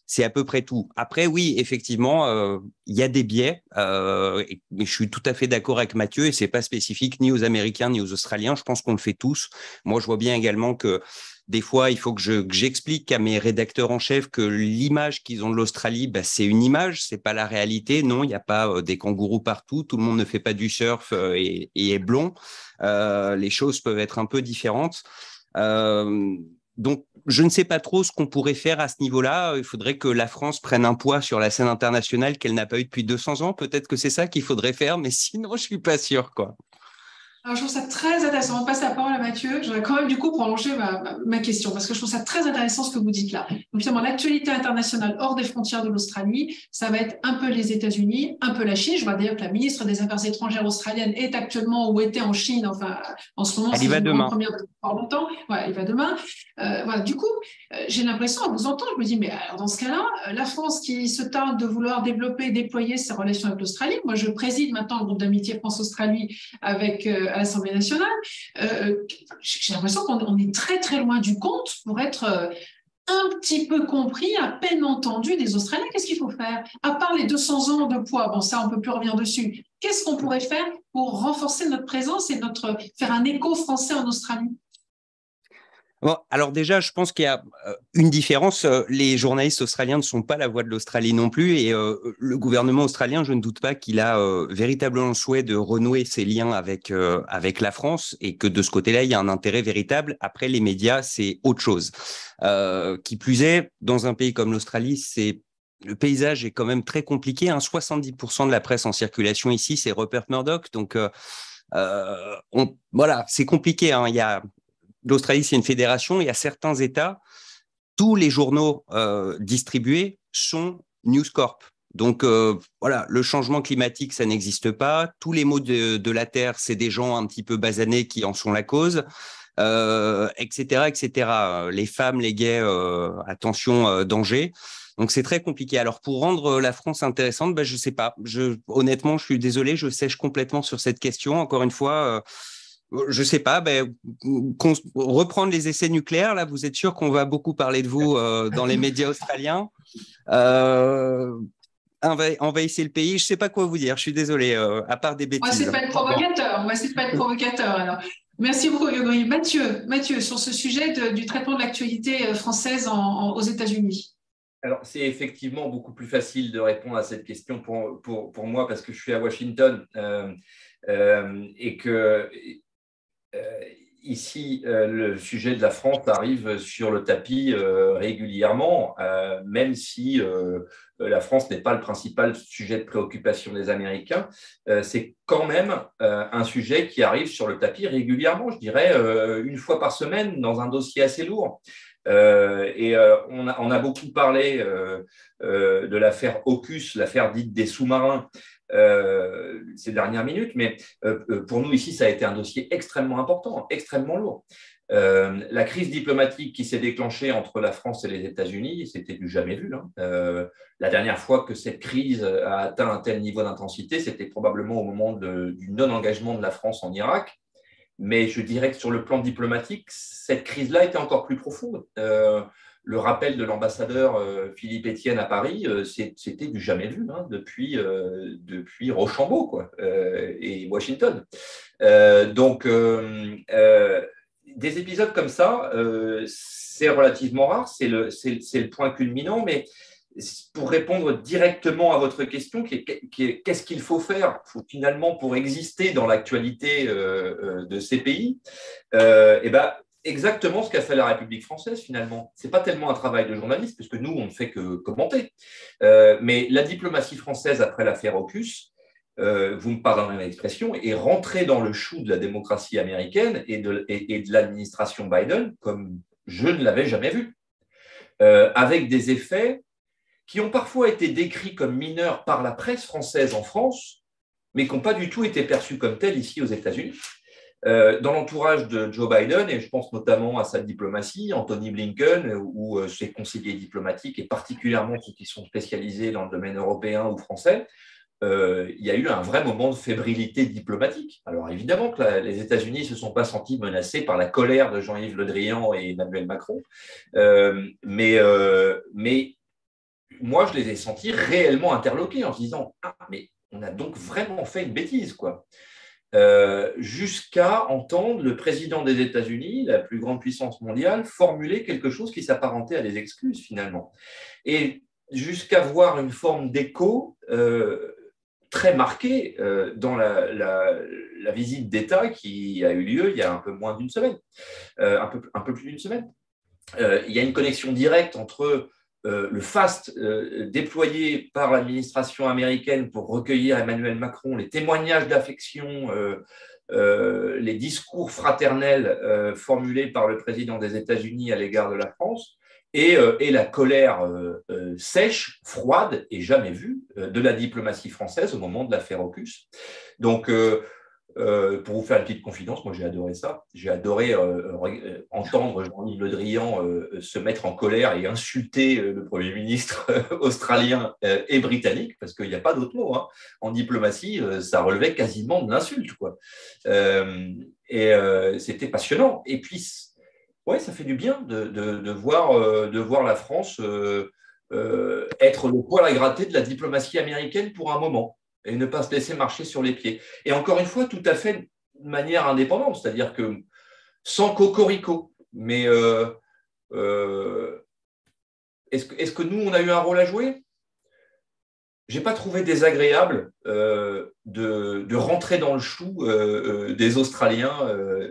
c'est à peu près tout. Après, oui, effectivement, il y a des biais, mais je suis tout à fait d'accord avec Mathieu et c'est pas spécifique ni aux Américains ni aux Australiens. Je pense qu'on le fait tous. Moi, je vois bien également que des fois, il faut que j'explique à mes rédacteurs en chef que l'image qu'ils ont de l'Australie, bah, c'est une image, c'est pas la réalité. Non, il n'y a pas des kangourous partout. Tout le monde ne fait pas du surf et est blond. Les choses peuvent être un peu différentes. Donc, je ne sais pas trop ce qu'on pourrait faire à ce niveau-là. Il faudrait que la France prenne un poids sur la scène internationale qu'elle n'a pas eu depuis 200 ans. Peut-être que c'est ça qu'il faudrait faire, mais sinon, je suis pas sûr, quoi. Alors, je trouve ça très intéressant. On va passer la parole à Mathieu. Je voudrais quand même du coup prolonger ma question parce que je trouve ça très intéressant ce que vous dites là. Donc, justement, l'actualité internationale hors des frontières de l'Australie, ça va être un peu les États-Unis, un peu la Chine. Je vois d'ailleurs que la ministre des Affaires étrangères australienne est actuellement ou était en Chine, enfin, en ce moment, Elle y c'est va une grande demain. première depuis fort longtemps. Voilà, il va demain. Voilà, du coup, j'ai l'impression, en vous entendant, je me dis, mais alors, dans ce cas-là, la France qui se tarde de vouloir développer et déployer ses relations avec l'Australie, moi, je préside maintenant le groupe d'amitié France-Australie avec à l'Assemblée nationale. J'ai l'impression qu'on est très très loin du compte pour être un petit peu compris, à peine entendu des Australiens. Qu'est-ce qu'il faut faire? À part les 200 ans de poids, bon ça on ne peut plus revenir dessus. Qu'est-ce qu'on pourrait faire pour renforcer notre présence et faire un écho français en Australie? Bon, alors déjà, je pense qu'il y a une différence. Les journalistes australiens ne sont pas la voix de l'Australie non plus. Et le gouvernement australien, je ne doute pas qu'il a véritablement le souhait de renouer ses liens avec la France et que de ce côté-là, il y a un intérêt véritable. Après, les médias, c'est autre chose. Qui plus est, dans un pays comme l'Australie, le paysage est quand même très compliqué. 70% de la presse en circulation ici, c'est Rupert Murdoch. Donc, voilà, c'est compliqué. Il y a L'Australie, c'est une fédération. Il y a certains États, tous les journaux distribués sont News Corp. Donc voilà, le changement climatique, ça n'existe pas. Tous les maux de la Terre, c'est des gens un petit peu basanés qui en sont la cause, etc., etc. Les femmes, les gays, attention, danger. Donc c'est très compliqué. Alors pour rendre la France intéressante, je sais pas. Honnêtement, je suis désolé, je sèche complètement sur cette question. Encore une fois. Je sais pas, reprendre les essais nucléaires, là, vous êtes sûr qu'on va beaucoup parler de vous dans les médias australiens. Envahissez le pays, je sais pas quoi vous dire, je suis désolé, à part des On va essayer bêtises. de pas être provocateur. On va essayer de pas être provocateur. Alors, merci beaucoup, Grégory. Mathieu, sur ce sujet du traitement de l'actualité française aux États-Unis. Alors, c'est effectivement beaucoup plus facile de répondre à cette question pour moi parce que je suis à Washington et que ici, le sujet de la France arrive sur le tapis régulièrement, même si la France n'est pas le principal sujet de préoccupation des Américains. C'est quand même un sujet qui arrive sur le tapis régulièrement, je dirais une fois par semaine dans un dossier assez lourd. On a beaucoup parlé de l'affaire AUKUS, l'affaire dite des sous-marins, ces dernières minutes, mais pour nous ici, ça a été un dossier extrêmement important, extrêmement lourd. La crise diplomatique qui s'est déclenchée entre la France et les États-Unis, c'était du jamais vu. La dernière fois que cette crise a atteint un tel niveau d'intensité, c'était probablement au moment du non-engagement de la France en Irak. Mais je dirais que sur le plan diplomatique, cette crise-là était encore plus profonde. Le rappel de l'ambassadeur Philippe Etienne à Paris, c'était du jamais vu depuis Rochambeau et Washington. Des épisodes comme ça, c'est relativement rare, c'est le point culminant, mais pour répondre directement à votre question, qu'est-ce qu'il faut faire finalement pour exister dans l'actualité de ces pays? Eh ben, exactement ce qu'a fait la République française finalement. Ce n'est pas tellement un travail de journaliste, puisque nous, on ne fait que commenter. Mais la diplomatie française, après l'affaire AUKUS, vous me pardonnerez l'expression, est rentrée dans le chou de la démocratie américaine et de l'administration Biden comme je ne l'avais jamais vu, avec des effets qui ont parfois été décrits comme mineurs par la presse française en France, mais qui n'ont pas du tout été perçus comme tels ici aux États-Unis. Dans l'entourage de Joe Biden, et je pense notamment à sa diplomatie, Anthony Blinken ou ses conseillers diplomatiques, et particulièrement ceux qui sont spécialisés dans le domaine européen ou français, il y a eu un vrai moment de fébrilité diplomatique. Alors évidemment que les États-Unis ne se sont pas sentis menacés par la colère de Jean-Yves Le Drian et Emmanuel Macron, mais moi, je les ai sentis réellement interloqués en se disant « Ah, mais on a donc vraiment fait une bêtise, quoi ». Jusqu'à entendre le président des États-Unis, la plus grande puissance mondiale, formuler quelque chose qui s'apparentait à des excuses, finalement. Et jusqu'à voir une forme d'écho très marquée dans la visite d'État qui a eu lieu il y a un peu moins d'une semaine, un peu plus d'une semaine. Il y a une connexion directe entre le faste déployé par l'administration américaine pour recueillir Emmanuel Macron, les témoignages d'affection, les discours fraternels formulés par le président des États-Unis à l'égard de la France, et la colère sèche, froide et jamais vue de la diplomatie française au moment de l'affaire AUKUS. Donc, pour vous faire une petite confidence, moi j'ai adoré ça. J'ai adoré entendre Jean-Yves Le Drian se mettre en colère et insulter le Premier ministre australien et britannique, parce qu'il n'y a pas d'autre mot. Hein. En diplomatie, ça relevait quasiment de l'insulte, quoi. C'était passionnant. Et puis, ouais, ça fait du bien de voir la France être le poil à gratter de la diplomatie américaine pour un moment, et ne pas se laisser marcher sur les pieds. Et encore une fois, tout à fait de manière indépendante, c'est-à-dire que sans cocorico. Mais est-ce que nous, on a eu un rôle à jouer? Je n'ai pas trouvé désagréable de rentrer dans le chou des Australiens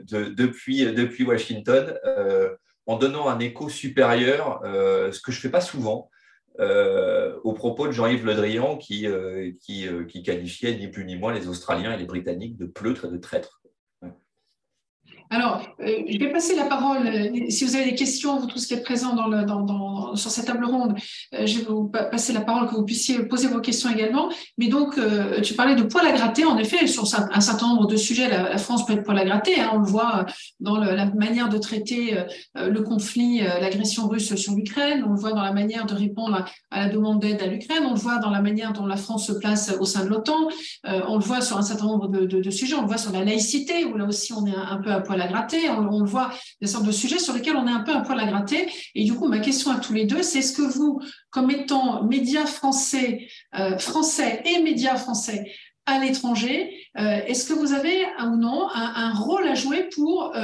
depuis Washington en donnant un écho supérieur, ce que je ne fais pas souvent, au propos de Jean-Yves Le Drian qui qualifiait ni plus ni moins les Australiens et les Britanniques de pleutres et de traîtres. Alors, je vais passer la parole. Si vous avez des questions, vous tous qui êtes présents sur cette table ronde, je vais vous passer la parole, que vous puissiez poser vos questions également. Mais donc, tu parlais de poil à gratter. En effet, sur un certain nombre de sujets, la France peut être poil à gratter. Hein, on le voit dans la manière de traiter le conflit, l'agression russe sur l'Ukraine. On le voit dans la manière de répondre à la demande d'aide à l'Ukraine. On le voit dans la manière dont la France se place au sein de l'OTAN. On le voit sur un certain nombre de sujets. On le voit sur la laïcité, où là aussi, on est un peu à poil à gratter. On le voit, des sortes de sujets sur lesquels on est un peu un poil à gratter. Et du coup, ma question à tous les deux, c'est est-ce que vous, comme étant médias français et médias français à l'étranger, est-ce que vous avez ou non un rôle à jouer pour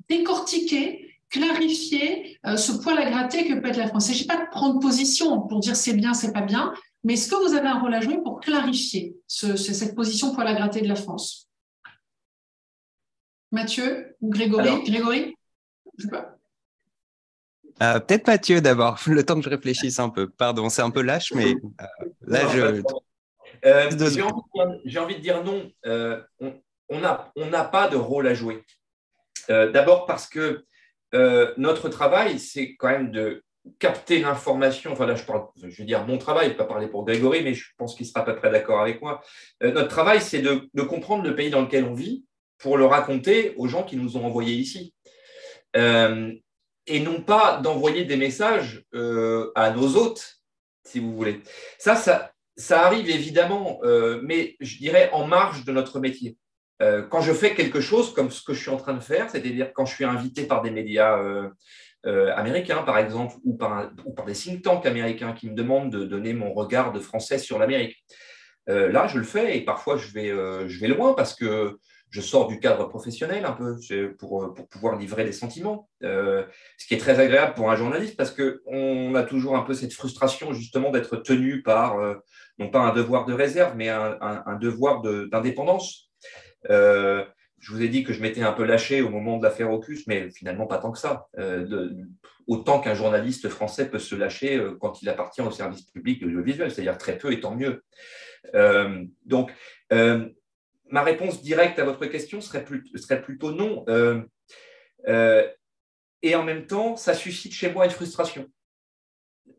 décortiquer, clarifier ce poil à gratter que peut être la France? Il ne s'agit pas de prendre position pour dire c'est bien, c'est pas bien, mais est-ce que vous avez un rôle à jouer pour clarifier cette position poil à gratter de la France? Mathieu ou Grégory? Alors, Grégory, je sais pas. Peut-être Mathieu d'abord, le temps que je réfléchisse un peu. Pardon, c'est un peu lâche, mais là, j'ai envie de dire non. On n'a pas de rôle à jouer. D'abord parce que notre travail, c'est quand même de capter l'information. Enfin là, je veux dire mon travail, je ne vais pas parler pour Grégory, mais je pense qu'il sera à peu près d'accord avec moi. Notre travail, c'est de comprendre le pays dans lequel on vit pour le raconter aux gens qui nous ont envoyés ici. Et non pas d'envoyer des messages à nos hôtes, si vous voulez. Ça arrive évidemment, mais je dirais en marge de notre métier. Quand je fais quelque chose comme ce que je suis en train de faire, c'est-à-dire quand je suis invité par des médias américains, par exemple, ou par des think tanks américains qui me demandent de donner mon regard de français sur l'Amérique. Là, je le fais et parfois je vais loin parce que je sors du cadre professionnel un peu pour pouvoir livrer des sentiments, ce qui est très agréable pour un journaliste parce qu'on a toujours un peu cette frustration justement d'être tenu par, non pas un devoir de réserve, mais un devoir d'indépendance. Je vous ai dit que je m'étais un peu lâché au moment de l'affaire Aucus, mais finalement pas tant que ça. Autant qu'un journaliste français peut se lâcher quand il appartient au service public de l'audiovisuel, c'est-à-dire très peu et tant mieux. Donc, ma réponse directe à votre question serait plutôt non. Et en même temps, ça suscite chez moi une frustration.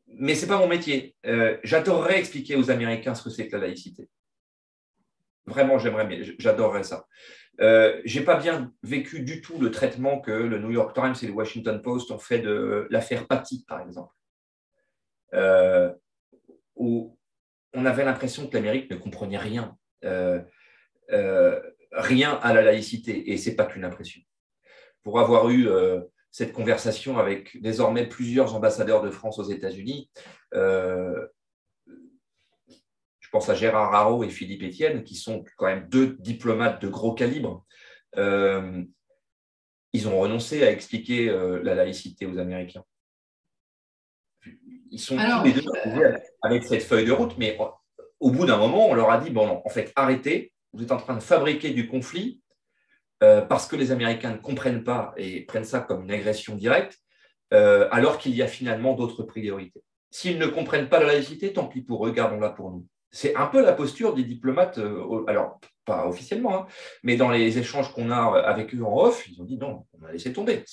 Mais ce n'est pas mon métier. J'adorerais expliquer aux Américains ce que c'est que la laïcité. Vraiment, j'aimerais bien, j'adorerais ça. Je n'ai pas bien vécu du tout le traitement que le New York Times et le Washington Post ont fait de l'affaire Paty, par exemple, où on avait l'impression que l'Amérique ne comprenait rien, rien à la laïcité, et ce n'est pas qu'une impression. Pour avoir eu cette conversation avec désormais plusieurs ambassadeurs de France aux États-Unis, je pense à Gérard Haro et Philippe Etienne, qui sont quand même deux diplomates de gros calibre. Ils ont renoncé à expliquer la laïcité aux Américains. Ils sont tous les deux avec cette feuille de route, mais au bout d'un moment, on leur a dit, bon, non, en fait, arrêtez, vous êtes en train de fabriquer du conflit parce que les Américains ne comprennent pas et prennent ça comme une agression directe, alors qu'il y a finalement d'autres priorités. S'ils ne comprennent pas la laïcité, tant pis pour eux, gardons-la pour nous. C'est un peu la posture des diplomates, alors pas officiellement, hein, mais dans les échanges qu'on a avec eux en off, ils ont dit non, on a laissé tomber.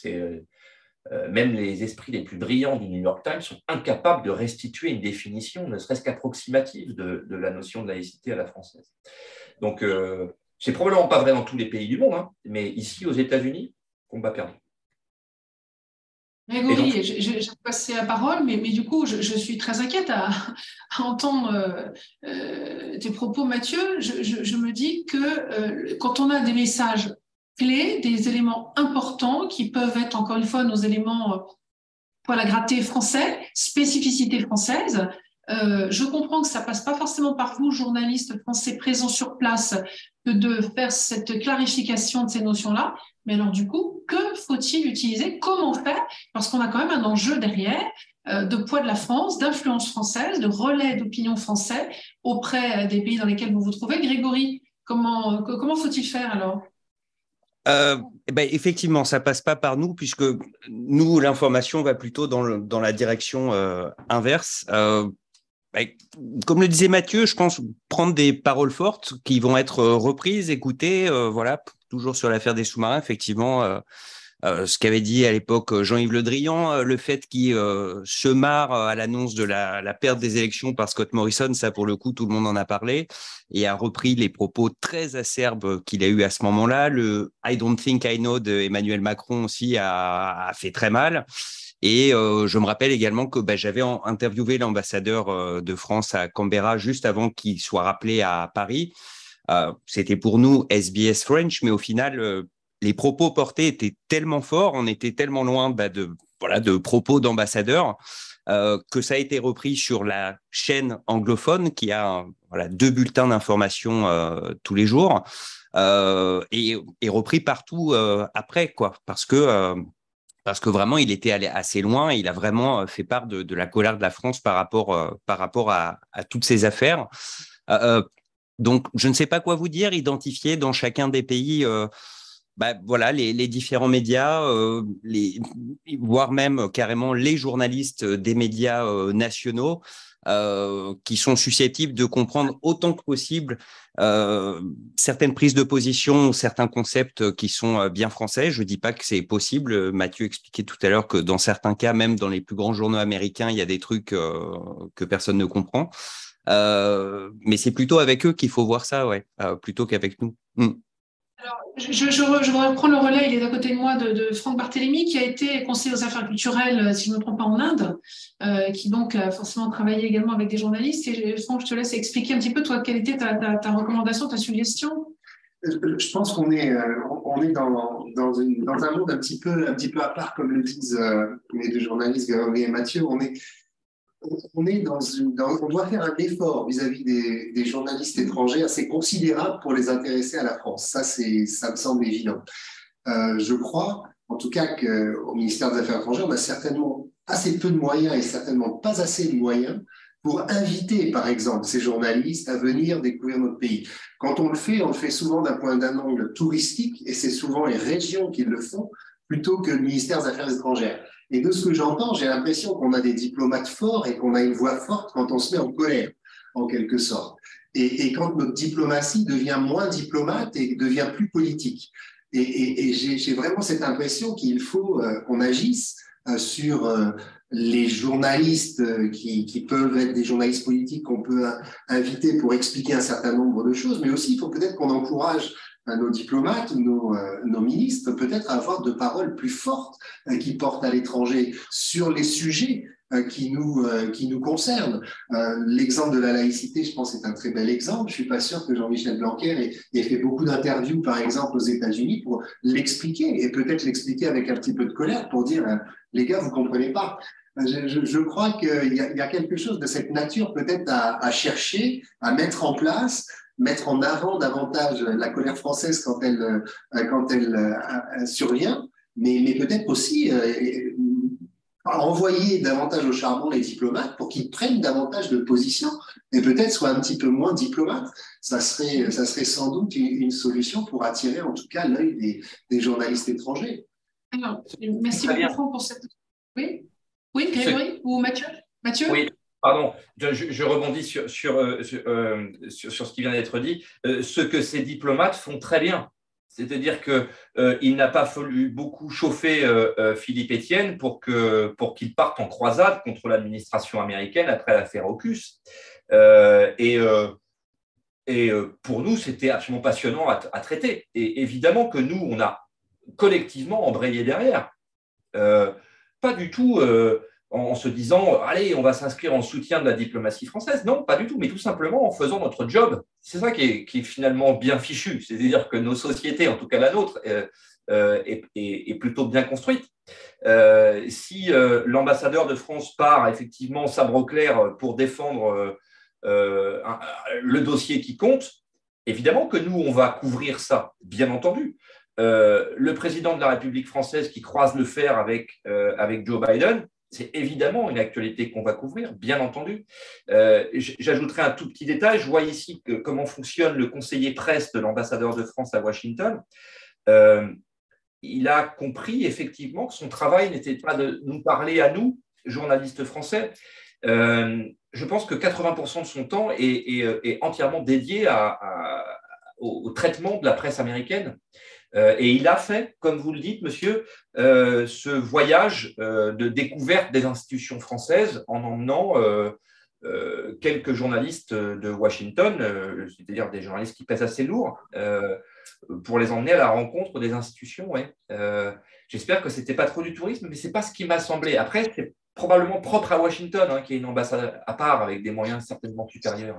Même les esprits les plus brillants du New York Times sont incapables de restituer une définition, ne serait-ce qu'approximative, de la notion de laïcité à la française. Donc, c'est probablement pas vrai dans tous les pays du monde, hein, mais ici, aux États-Unis, combat perdu. Grégory, j'ai passé la parole, mais du coup, je suis très inquiète à entendre tes propos, Mathieu. Je me dis que quand on a des messages clés, des éléments importants qui peuvent être, encore une fois, nos éléments poil à gratter français, spécificité française, je comprends que ça passe pas forcément par vous, journalistes français présents sur place, que de faire cette clarification de ces notions-là. Mais alors du coup, que faut-il utiliser? Comment faire? Parce qu'on a quand même un enjeu derrière de poids de la France, d'influence française, de relais d'opinion français auprès des pays dans lesquels vous vous trouvez. Grégory, comment faut-il faire alors? Effectivement, ça passe pas par nous puisque nous, l'information va plutôt dans la direction inverse. Comme le disait Mathieu, je pense prendre des paroles fortes qui vont être reprises, écoutées, voilà, toujours sur l'affaire des sous-marins, effectivement, ce qu'avait dit à l'époque Jean-Yves Le Drian, le fait qu'il se marre à l'annonce de la perte des élections par Scott Morrison, ça pour le coup, tout le monde en a parlé et a repris les propos très acerbes qu'il a eu à ce moment-là. Le I don't think I know de Emmanuel Macron aussi a fait très mal. Et je me rappelle également que j'avais interviewé l'ambassadeur de France à Canberra juste avant qu'il soit rappelé à Paris. C'était pour nous SBS French, mais au final, les propos portés étaient tellement forts, on était tellement loin de propos d'ambassadeurs que ça a été repris sur la chaîne anglophone qui a 2 bulletins d'information tous les jours et repris partout après, quoi, parce que vraiment, il était allé assez loin. Il a vraiment fait part de la colère de la France par rapport à toutes ces affaires. Donc, je ne sais pas quoi vous dire. Identifier dans chacun des pays les différents médias, voire même carrément les journalistes des médias nationaux qui sont susceptibles de comprendre autant que possible certaines prises de position ou certains concepts qui sont bien français. Je ne dis pas que c'est possible. Mathieu expliquait tout à l'heure que dans certains cas, même dans les plus grands journaux américains, il y a des trucs que personne ne comprend. Mais c'est plutôt avec eux qu'il faut voir ça, plutôt qu'avec nous. Alors, je voudrais reprendre le relais, il est à côté de moi, de Franck Barthélemy, qui a été conseiller aux affaires culturelles, si je ne me trompe pas, en Inde, qui donc a forcément travaillé également avec des journalistes. Et Franck, je te laisse expliquer un petit peu, toi, quelle était ta recommandation, ta suggestion? Je pense qu'on est dans un monde un petit peu à part, comme le disent les deux journalistes, Grégory et Mathieu. on est on doit faire un effort vis-à-vis des journalistes étrangers assez considérable pour les intéresser à la France. Ça me semble évident. Je crois, en tout cas, qu'au ministère des Affaires étrangères, on a certainement assez peu de moyens et certainement pas assez de moyens pour inviter, par exemple, ces journalistes à venir découvrir notre pays. Quand on le fait souvent d'un angle touristique, et c'est souvent les régions qui le font, plutôt que le ministère des Affaires étrangères. Et de ce que j'entends, j'ai l'impression qu'on a des diplomates forts et qu'on a une voix forte quand on se met en colère, en quelque sorte. Et quand notre diplomatie devient moins diplomate et devient plus politique. Et j'ai vraiment cette impression qu'il faut qu'on agisse sur les journalistes qui peuvent être des journalistes politiques qu'on peut inviter pour expliquer un certain nombre de choses, mais aussi il faut peut-être qu'on encourage nos diplomates ou nos ministres peut-être à avoir de paroles plus fortes qui portent à l'étranger sur les sujets qui nous concernent. L'exemple de la laïcité, je pense, est un très bel exemple. Je ne suis pas sûr que Jean-Michel Blanquer ait fait beaucoup d'interviews, par exemple, aux États-Unis pour l'expliquer et peut-être l'expliquer avec un petit peu de colère pour dire les gars, vous ne comprenez pas. Je crois qu'il y a quelque chose de cette nature peut-être à chercher, à mettre en place, mettre en avant davantage la colère française quand elle survient, mais peut-être aussi envoyer davantage au charbon les diplomates pour qu'ils prennent davantage de position et peut-être soient un petit peu moins diplomates. Ça serait sans doute une solution pour attirer en tout cas l'œil des journalistes étrangers. Alors, merci beaucoup pour cette... Oui, Grégory ou Mathieu? Oui, pardon, je rebondis sur ce qui vient d'être dit. Ce que ces diplomates font très bien. C'est-à-dire qu'il n'a pas fallu beaucoup chauffer Philippe Etienne pour qu'il parte en croisade contre l'administration américaine après l'affaire AUKUS. Et pour nous, c'était absolument passionnant à traiter. Et évidemment que nous, on a collectivement embrayé derrière. Pas du tout en se disant « Allez, on va s'inscrire en soutien de la diplomatie française ». Non, pas du tout, mais tout simplement en faisant notre job. C'est ça qui est finalement bien fichu. C'est-à-dire que nos sociétés, en tout cas la nôtre, est plutôt bien construite. Si l'ambassadeur de France part effectivement sabre au clair pour défendre le dossier qui compte, évidemment que nous, on va couvrir ça, bien entendu. Le président de la République française qui croise le fer avec Joe Biden, c'est évidemment une actualité qu'on va couvrir, bien entendu. J'ajouterai un tout petit détail. Je vois ici comment fonctionne le conseiller presse de l'ambassadeur de France à Washington. Il a compris effectivement que son travail n'était pas de nous parler à nous, journalistes français. Je pense que 80% de son temps est entièrement dédié au traitement de la presse américaine. Et il a fait, comme vous le dites, monsieur, ce voyage de découverte des institutions françaises en emmenant quelques journalistes de Washington, c'est-à-dire des journalistes qui pèsent assez lourd, pour les emmener à la rencontre des institutions. Ouais. J'espère que ce n'était pas trop du tourisme, mais ce n'est pas ce qui m'a semblé. Après, c'est probablement propre à Washington, qui est une ambassade à part avec des moyens certainement supérieurs.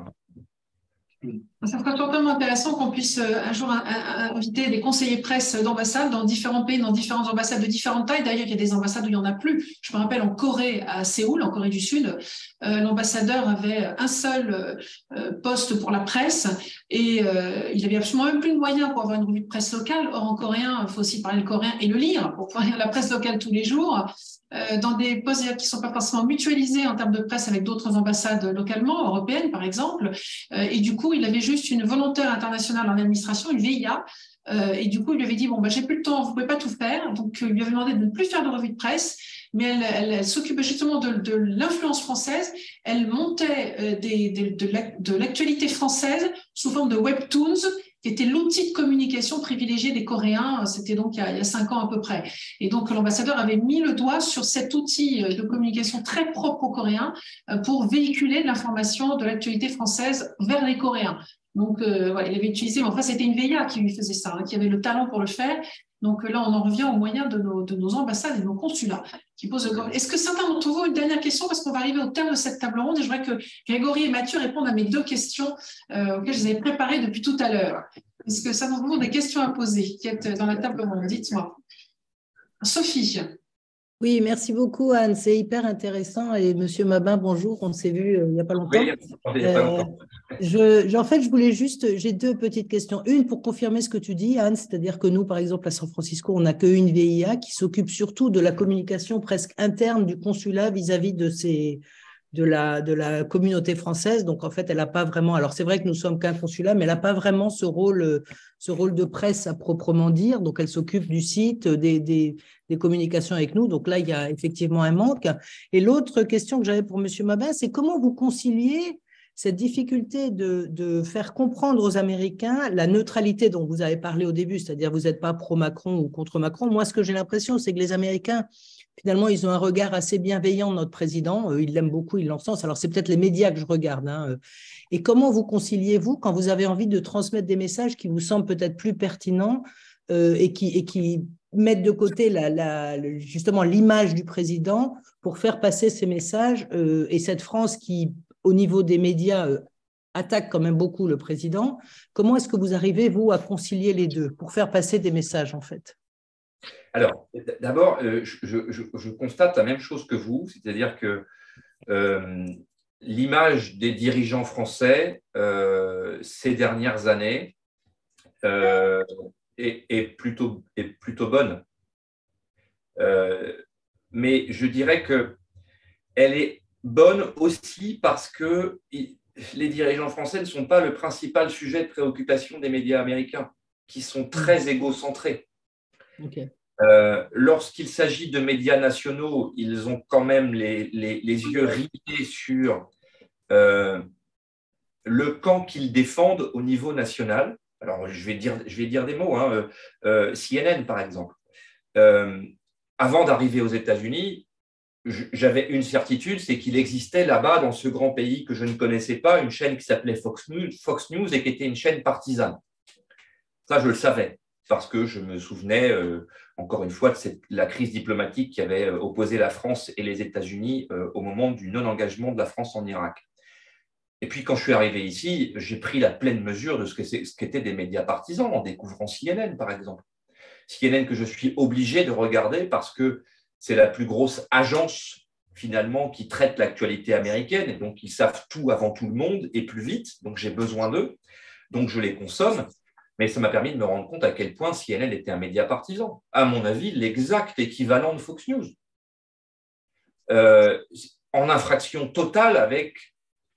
Ça serait totalement intéressant qu'on puisse un jour inviter des conseillers presse d'ambassades dans différents pays, dans différentes ambassades de différentes tailles. D'ailleurs, il y a des ambassades où il n'y en a plus. Je me rappelle en Corée, à Séoul, en Corée du Sud, l'ambassadeur avait un seul poste pour la presse et il n'avait absolument même plus de moyens pour avoir une revue de presse locale. Or, en coréen, il faut aussi parler le coréen et le lire pour pouvoir lire la presse locale tous les jours. Dans des postes qui ne sont pas forcément mutualisés en termes de presse avec d'autres ambassades localement, européennes par exemple. Et du coup, il avait juste une volontaire internationale en administration, une VIA. Et du coup, il lui avait dit, bon, j'ai plus le temps, vous ne pouvez pas tout faire. Donc, il lui avait demandé de ne plus faire de revue de presse, mais elle s'occupait justement de l'influence française. Elle montait de l'actualité française sous forme de webtoons, qui était l'outil de communication privilégié des Coréens, c'était donc il y a 5 ans à peu près. Et donc l'ambassadeur avait mis le doigt sur cet outil de communication très propre aux Coréens pour véhiculer de l'information de l'actualité française vers les Coréens. Donc voilà, il avait utilisé, mais enfin c'était une VIA qui lui faisait ça, qui avait le talent pour le faire. Donc là, on en revient aux moyens de nos ambassades et de nos consulats. Est-ce que certains d'entre vous ont une dernière question? Parce qu'on va arriver au terme de cette table ronde et je voudrais que Grégory et Mathieu répondent à mes 2 questions auxquelles je les avais préparées depuis tout à l'heure. Est-ce que certains d'entre vous ont des questions à poser qui êtes dans la table ronde? Dites-moi. Sophie. Oui, merci beaucoup, Anne. C'est hyper intéressant. Et Monsieur Mabin, bonjour. On s'est vu il n'y a pas longtemps. Oui, il n'y a pas longtemps. En fait, j'ai deux petites questions. Une, pour confirmer ce que tu dis, Anne, c'est-à-dire que nous, par exemple, à San Francisco, on n'a qu'une VIA qui s'occupe surtout de la communication presque interne du consulat vis-à-vis de la communauté française. Donc, en fait, elle n'a pas vraiment… Alors, c'est vrai que nous sommes qu'un consulat, mais elle n'a pas vraiment ce rôle de presse à proprement dire. Donc, elle s'occupe du site, des communications avec nous. Donc là, il y a effectivement un manque. Et l'autre question que j'avais pour M. Mabin, c'est comment vous conciliez cette difficulté de faire comprendre aux Américains la neutralité dont vous avez parlé au début, c'est-à-dire vous n'êtes pas pro-Macron ou contre Macron. Moi, ce que j'ai l'impression, c'est que les Américains, finalement, ils ont un regard assez bienveillant de notre président. Ils l'aiment beaucoup, ils l'encensent. Alors, c'est peut-être les médias que je regarde. Et comment vous conciliez-vous quand vous avez envie de transmettre des messages qui vous semblent peut-être plus pertinents et qui mettent de côté justement l'image du président pour faire passer ces messages et cette France qui, au niveau des médias, attaque quand même beaucoup le président. Comment est-ce que vous arrivez, vous, à concilier les deux pour faire passer des messages, en fait? Alors, d'abord, je constate la même chose que vous, c'est-à-dire que l'image des dirigeants français ces dernières années est plutôt bonne. Mais je dirais qu'elle est bonne aussi parce que les dirigeants français ne sont pas le principal sujet de préoccupation des médias américains, qui sont très égocentrés. Okay. Lorsqu'il s'agit de médias nationaux, ils ont quand même les yeux rivés sur le camp qu'ils défendent au niveau national. Alors, je vais dire des mots. CNN, par exemple. Avant d'arriver aux États-Unis, j'avais une certitude, c'est qu'il existait là-bas, dans ce grand pays que je ne connaissais pas, une chaîne qui s'appelait Fox News et qui était une chaîne partisane. Ça, je le savais, parce que je me souvenais, encore une fois, de la crise diplomatique qui avait opposé la France et les États-Unis au moment du non-engagement de la France en Irak. Et puis, quand je suis arrivé ici, j'ai pris la pleine mesure de ce qu'étaient des médias partisans, en découvrant CNN, par exemple. CNN que je suis obligé de regarder parce que c'est la plus grosse agence, finalement, qui traite l'actualité américaine. Et donc, ils savent tout avant tout le monde et plus vite. Donc, j'ai besoin d'eux. Donc, je les consomme. Mais ça m'a permis de me rendre compte à quel point CNN était un média partisan. À mon avis, l'exact équivalent de Fox News. En infraction totale avec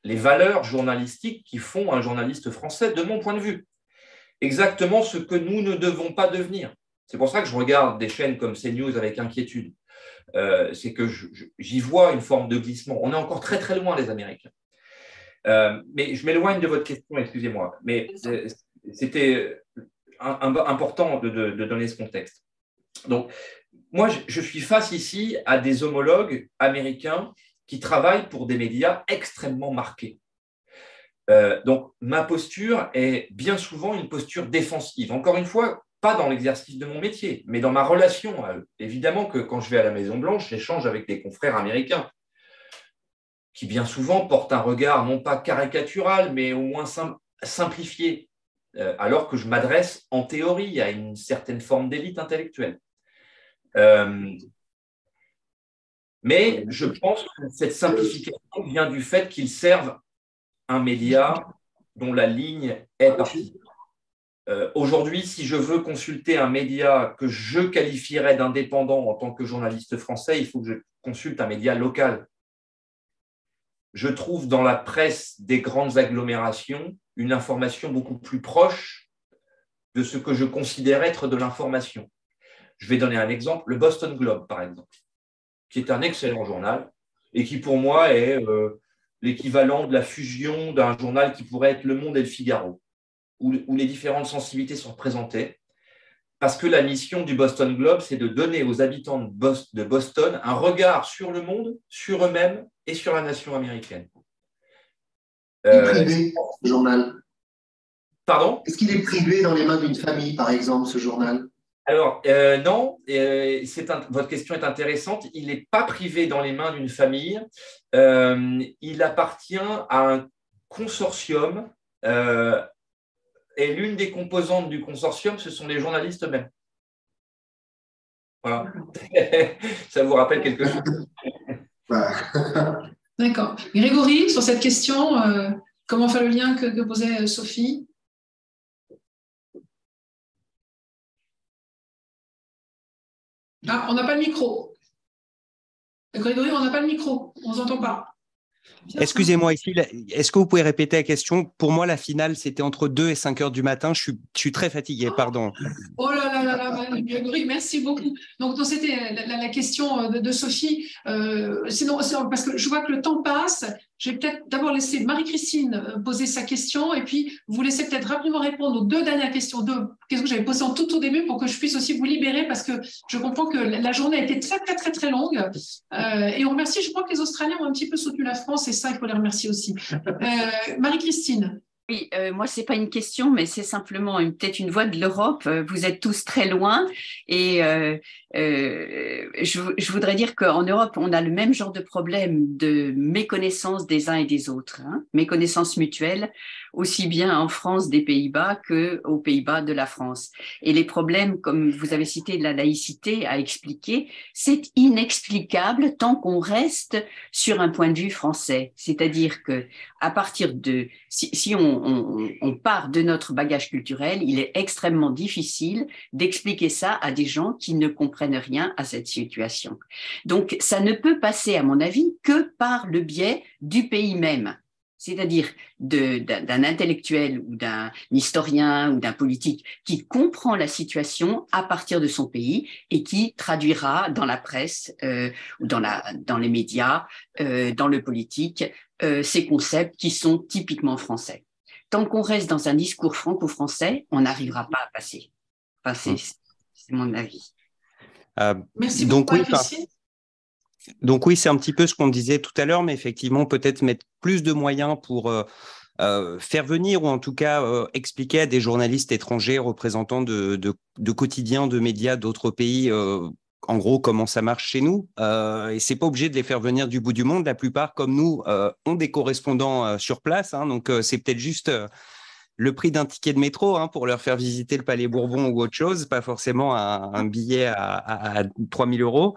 les valeurs journalistiques qui font un journaliste français, de mon point de vue. Exactement ce que nous ne devons pas devenir. C'est pour ça que je regarde des chaînes comme CNews avec inquiétude. C'est que j'y vois une forme de glissement. On est encore très, très loin des Américains. Mais je m'éloigne de votre question, excusez-moi. Mais c'était important de donner ce contexte. Donc, moi, je suis face ici à des homologues américains qui travaillent pour des médias extrêmement marqués. Donc, ma posture est bien souvent une posture défensive. Encore une fois, pas dans l'exercice de mon métier, mais dans ma relation à eux. Évidemment que quand je vais à la Maison-Blanche, j'échange avec des confrères américains qui bien souvent portent un regard non pas caricatural, mais au moins simplifié, alors que je m'adresse en théorie à une certaine forme d'élite intellectuelle. Mais je pense que cette simplification vient du fait qu'ils servent un média dont la ligne est partie. Aujourd'hui, si je veux consulter un média que je qualifierais d'indépendant en tant que journaliste français, il faut que je consulte un média local. Je trouve dans la presse des grandes agglomérations une information beaucoup plus proche de ce que je considère être de l'information. Je vais donner un exemple, le Boston Globe, par exemple, qui est un excellent journal et qui, pour moi, est l'équivalent de la fusion d'un journal qui pourrait être Le Monde et Le Figaro, où les différentes sensibilités sont représentées, parce que la mission du Boston Globe, c'est de donner aux habitants de Boston un regard sur le monde, sur eux-mêmes et sur la nation américaine. Est privé, ce journal? Pardon? Est-ce qu'il est privé dans les mains d'une famille, par exemple, ce journal? Alors, non, votre question est intéressante. Il n'est pas privé dans les mains d'une famille. Il appartient à un consortium et l'une des composantes du consortium, ce sont les journalistes eux-mêmes. Voilà. Ça vous rappelle quelque chose? D'accord. Grégory, sur cette question, comment faire le lien que posait Sophie? Ah, on n'a pas le micro. Grégory, on n'a pas le micro. On ne vous entend pas. Excusez-moi, ici, est-ce que vous pouvez répéter la question? Pour moi, la finale, c'était entre 2 et 5 heures du matin. Je suis très fatigué, pardon. Oh là là là là, Grégory, merci beaucoup. Donc c'était la question de Sophie. Sinon, parce que je vois que le temps passe, je vais peut-être d'abord laisser Marie-Christine poser sa question et puis vous laissez peut-être rapidement répondre aux deux dernières questions, deux questions que j'avais posées en tout au début pour que je puisse aussi vous libérer parce que je comprends que la journée a été très, très, très, très longue. Et on remercie, je crois que les Australiens ont un petit peu soutenu la France et ça, il faut les remercier aussi. Marie-Christine. Oui, moi, c'est pas une question, mais c'est simplement peut-être une voix de l'Europe. Vous êtes tous très loin et je voudrais dire qu'en Europe, on a le même genre de problème de méconnaissance des uns et des autres, hein, méconnaissance mutuelle, aussi bien en France des Pays-Bas qu'aux Pays-Bas de la France. Et les problèmes, comme vous avez cité de la laïcité à expliquer, c'est inexplicable tant qu'on reste sur un point de vue français. C'est-à-dire que à partir de, si on part de notre bagage culturel, il est extrêmement difficile d'expliquer ça à des gens qui ne comprennent rien à cette situation. Donc, ça ne peut passer, à mon avis, que par le biais du pays même. C'est-à-dire d'un intellectuel ou d'un historien ou d'un politique qui comprend la situation à partir de son pays et qui traduira dans la presse ou dans les médias, dans le politique, ces concepts qui sont typiquement français. Tant qu'on reste dans un discours franco-français, on n'arrivera pas à passer. Enfin, c'est mon avis. Merci beaucoup, Marie-Christine. Donc oui, c'est un petit peu ce qu'on disait tout à l'heure, mais effectivement, peut-être mettre plus de moyens pour faire venir ou en tout cas expliquer à des journalistes étrangers représentants de quotidiens, de médias d'autres pays, en gros, comment ça marche chez nous. Et c'est pas obligé de les faire venir du bout du monde. La plupart, comme nous, ont des correspondants sur place. Hein, donc, c'est peut-être juste le prix d'un ticket de métro pour leur faire visiter le Palais Bourbon ou autre chose, pas forcément un billet à 3 000 euros.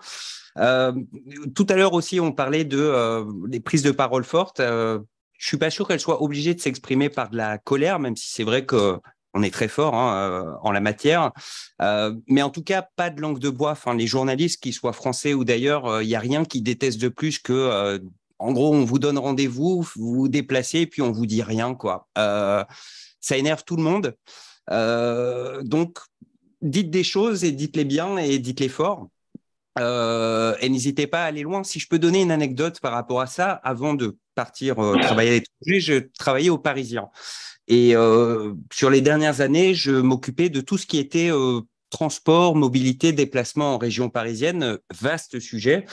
Tout à l'heure aussi, on parlait des prises de parole fortes. Je suis pas sûr qu'elles soient obligées de s'exprimer par de la colère, même si c'est vrai qu'on est très fort en la matière. Mais en tout cas, pas de langue de bois. Enfin, les journalistes, qu'ils soient français ou d'ailleurs, il n'y a rien qui déteste de plus que, en gros, on vous donne rendez-vous, vous vous déplacez et puis on vous dit rien, quoi. Ça énerve tout le monde. Donc, dites des choses et dites-les bien et dites-les fort. Et n'hésitez pas à aller loin. Si je peux donner une anecdote par rapport à ça, avant de partir travailler à l'étranger, je travaillais au Parisien. Et sur les dernières années, je m'occupais de tout ce qui était transport, mobilité, déplacement en région parisienne. Vaste sujet.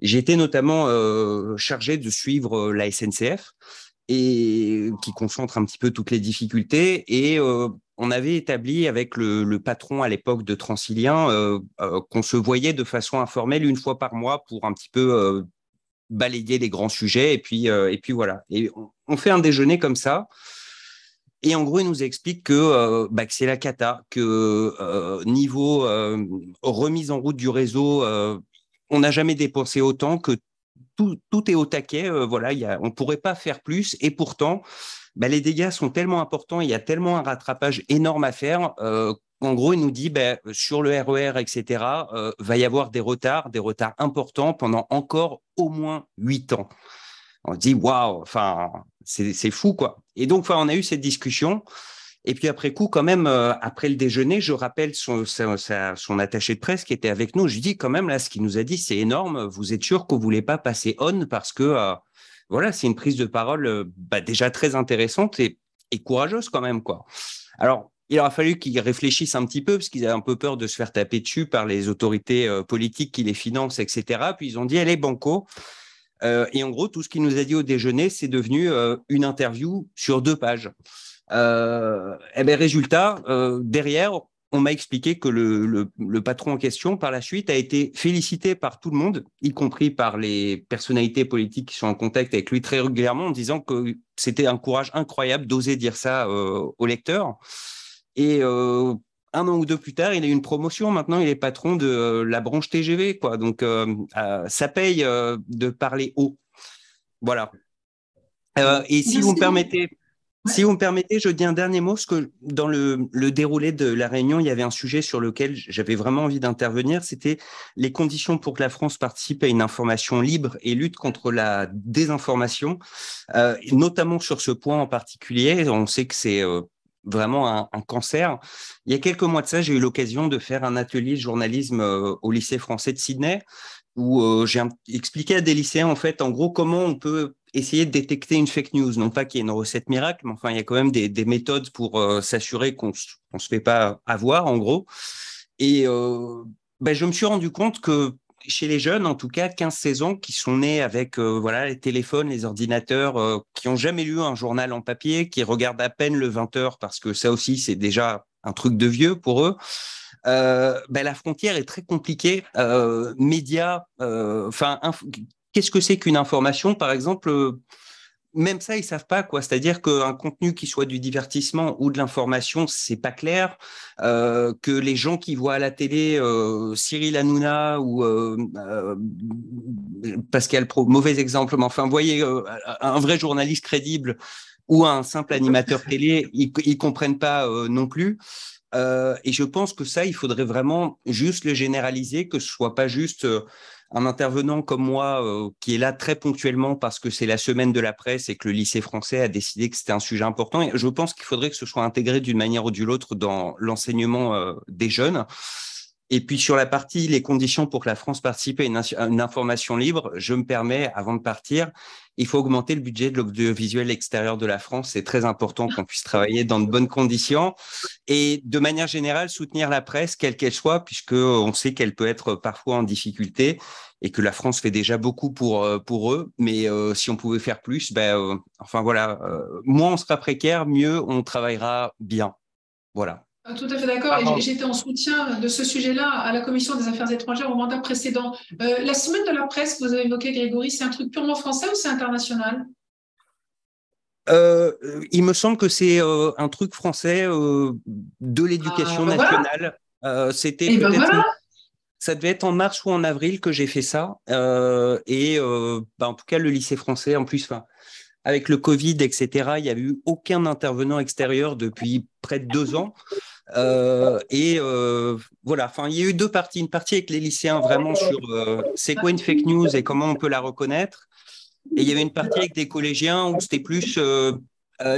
J'étais notamment chargé de suivre la SNCF et qui concentre un petit peu toutes les difficultés. Et on avait établi avec le patron à l'époque de Transilien qu'on se voyait de façon informelle une fois par mois pour un petit peu balayer les grands sujets. Et puis voilà. Et on fait un déjeuner comme ça. Et en gros, il nous explique que c'est la cata, que niveau remise en route du réseau, on n'a jamais dépensé autant, que tout est au taquet. Voilà, on ne pourrait pas faire plus. Et pourtant, les dégâts sont tellement importants, il y a tellement un rattrapage énorme à faire. En gros, il nous dit, sur le RER, etc., va y avoir des retards importants pendant encore au moins 8 ans. On se dit, waouh, enfin, c'est fou, quoi. Et donc, on a eu cette discussion. Et puis après coup, quand même, après le déjeuner, je rappelle son attaché de presse qui était avec nous. Je lui dis quand même, là, ce qu'il nous a dit, c'est énorme. Vous êtes sûr qu'on ne voulait pas passer on parce que, voilà, c'est une prise de parole déjà très intéressante et courageuse quand même, quoi. Alors, il aura fallu qu'ils réfléchissent un petit peu parce qu'ils avaient un peu peur de se faire taper dessus par les autorités politiques qui les financent, etc. Puis ils ont dit, allez, banco. Et en gros, tout ce qu'il nous a dit au déjeuner, c'est devenu une interview sur 2 pages. Résultat, derrière, on m'a expliqué que le patron en question, par la suite, a été félicité par tout le monde, y compris par les personnalités politiques qui sont en contact avec lui très régulièrement, en disant que c'était un courage incroyable d'oser dire ça aux lecteurs. Et un an ou deux plus tard, il a eu une promotion. Maintenant, il est patron de la branche TGV, quoi. Donc, ça paye de parler haut. Voilà. Et si vous me permettez, je dis un dernier mot, parce que dans le déroulé de la réunion, il y avait un sujet sur lequel j'avais vraiment envie d'intervenir, c'était les conditions pour que la France participe à une information libre et lutte contre la désinformation, notamment sur ce point en particulier. On sait que c'est vraiment un cancer. Il y a quelques mois de ça, j'ai eu l'occasion de faire un atelier de journalisme au lycée français de Sydney, où j'ai expliqué à des lycéens, en fait, en gros, comment on peut essayer de détecter une fake news. Non pas qu'il y ait une recette miracle, mais enfin, il y a quand même des méthodes pour s'assurer qu'on ne se fait pas avoir, en gros. Et je me suis rendu compte que chez les jeunes, en tout cas 15-16 ans, qui sont nés avec voilà, les téléphones, les ordinateurs, qui n'ont jamais lu un journal en papier, qui regardent à peine le 20h, parce que ça aussi, c'est déjà un truc de vieux pour eux. La frontière est très compliquée. Médias, qu'est-ce que c'est qu'une information, par exemple même ça, ils savent pas, quoi. C'est-à-dire qu'un contenu qui soit du divertissement ou de l'information, c'est pas clair. Que les gens qui voient à la télé Cyril Hanouna ou Pascal Pro, mauvais exemple, mais enfin, vous voyez, un vrai journaliste crédible ou un simple animateur télé, ils comprennent pas non plus. Et je pense que ça, il faudrait vraiment juste le généraliser, que ce soit pas juste un intervenant comme moi qui est là très ponctuellement parce que c'est la semaine de la presse et que le lycée français a décidé que c'était un sujet important. Et je pense qu'il faudrait que ce soit intégré d'une manière ou d'une autre dans l'enseignement des jeunes. Et puis sur la partie les conditions pour que la France participe à une information libre, je me permets, avant de partir, il faut augmenter le budget de l'audiovisuel extérieur de la France. C'est très important qu'on puisse travailler dans de bonnes conditions et de manière générale soutenir la presse, quelle qu'elle soit, puisque on sait qu'elle peut être parfois en difficulté et que la France fait déjà beaucoup pour eux. Mais si on pouvait faire plus, moins on sera précaire, mieux on travaillera bien. Voilà. Tout à fait d'accord. Et j'étais en soutien de ce sujet-là à la Commission des Affaires étrangères au mandat précédent. La semaine de la presse que vous avez évoquée, Grégory, c'est un truc purement français ou c'est international? Il me semble que c'est un truc français de l'éducation nationale. C'était peut-être, ça devait être en mars ou en avril que j'ai fait ça. En tout cas, le lycée français, en plus, avec le Covid, etc., il n'y a eu aucun intervenant extérieur depuis près de 2 ans. Voilà, il y a eu 2 parties. Une partie avec les lycéens vraiment sur c'est quoi une fake news et comment on peut la reconnaître. Et il y avait une partie avec des collégiens où c'était plus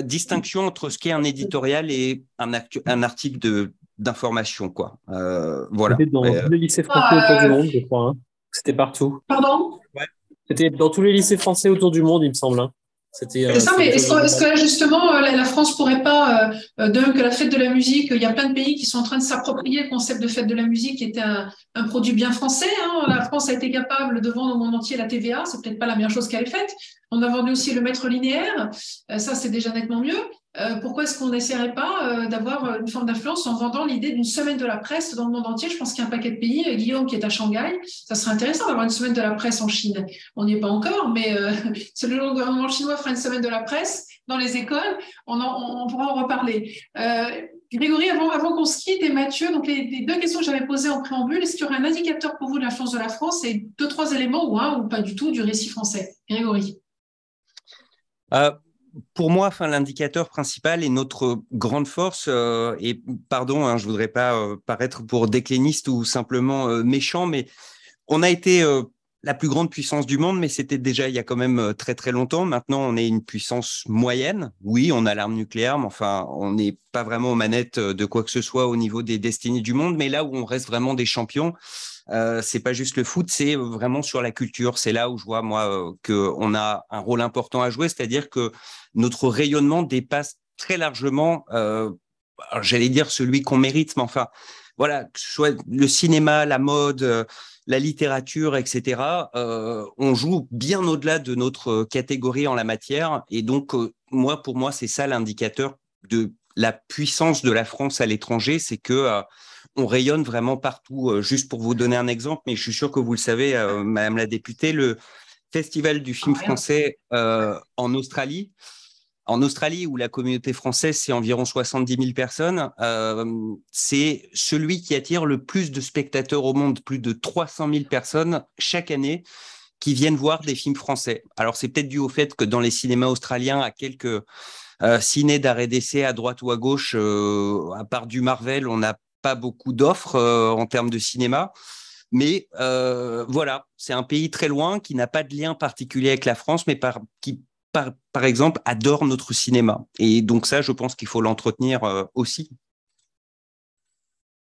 distinction entre ce qu'est un éditorial et un article d'information, quoi. Voilà. C'était dans tous les lycées français autour du monde, je crois. Hein. C'était partout. Pardon? Ouais. C'était dans tous les lycées français autour du monde, il me semble. Hein. C'est ça, mais est-ce que là, justement, la France pourrait pas, de même que la fête de la musique, il y a plein de pays qui sont en train de s'approprier le concept de fête de la musique, qui était un produit bien français. Hein. La France a été capable de vendre au monde entier la TVA, c'est peut-être pas la meilleure chose qu'elle ait faite. On a vendu aussi le maître linéaire, ça c'est déjà nettement mieux. Pourquoi est-ce qu'on n'essaierait pas d'avoir une forme d'influence en vendant l'idée d'une semaine de la presse dans le monde entier? Je pense qu'il y a un paquet de pays, Guillaume qui est à Shanghai, ça serait intéressant d'avoir une semaine de la presse en Chine. On n'y est pas encore, mais c'est le gouvernement chinois fera une semaine de la presse dans les écoles, on pourra en reparler. Grégory, avant qu'on se quitte, et Mathieu, donc les 2 questions que j'avais posées en préambule, est-ce qu'il y aurait un indicateur pour vous de l'influence de la France et 2-3 éléments ou un ou pas du tout du récit français? Grégory. Pour moi, l'indicateur principal et notre grande force, et pardon, je ne voudrais pas paraître pour déclainiste ou simplement méchant, mais on a été la plus grande puissance du monde, mais c'était déjà il y a quand même très très longtemps. Maintenant, on est une puissance moyenne. Oui, on a l'arme nucléaire, mais enfin, on n'est pas vraiment aux manettes de quoi que ce soit au niveau des destinées du monde. Mais là où on reste vraiment des champions, c'est pas juste le foot, c'est vraiment sur la culture. C'est là où je vois moi qu'on a un rôle important à jouer, c'est-à-dire que notre rayonnement dépasse très largement, j'allais dire celui qu'on mérite, mais enfin, voilà, que ce soit le cinéma, la mode, la littérature, etc. On joue bien au-delà de notre catégorie en la matière, et donc pour moi, c'est ça l'indicateur de la puissance de la France à l'étranger, c'est que on rayonne vraiment partout. Juste pour vous donner un exemple, mais je suis sûr que vous le savez, Madame la députée, le Festival du film français en Australie En Australie, où la communauté française, c'est environ 70 000 personnes, c'est celui qui attire le plus de spectateurs au monde, plus de 300 000 personnes chaque année qui viennent voir des films français. Alors, c'est peut-être dû au fait que dans les cinémas australiens, à quelques ciné d'arrêt d'essai à droite ou à gauche, à part du Marvel, on n'a pas beaucoup d'offres en termes de cinéma. Mais voilà, c'est un pays très loin qui n'a pas de lien particulier avec la France, mais qui par exemple, adore notre cinéma. Et donc ça, je pense qu'il faut l'entretenir aussi.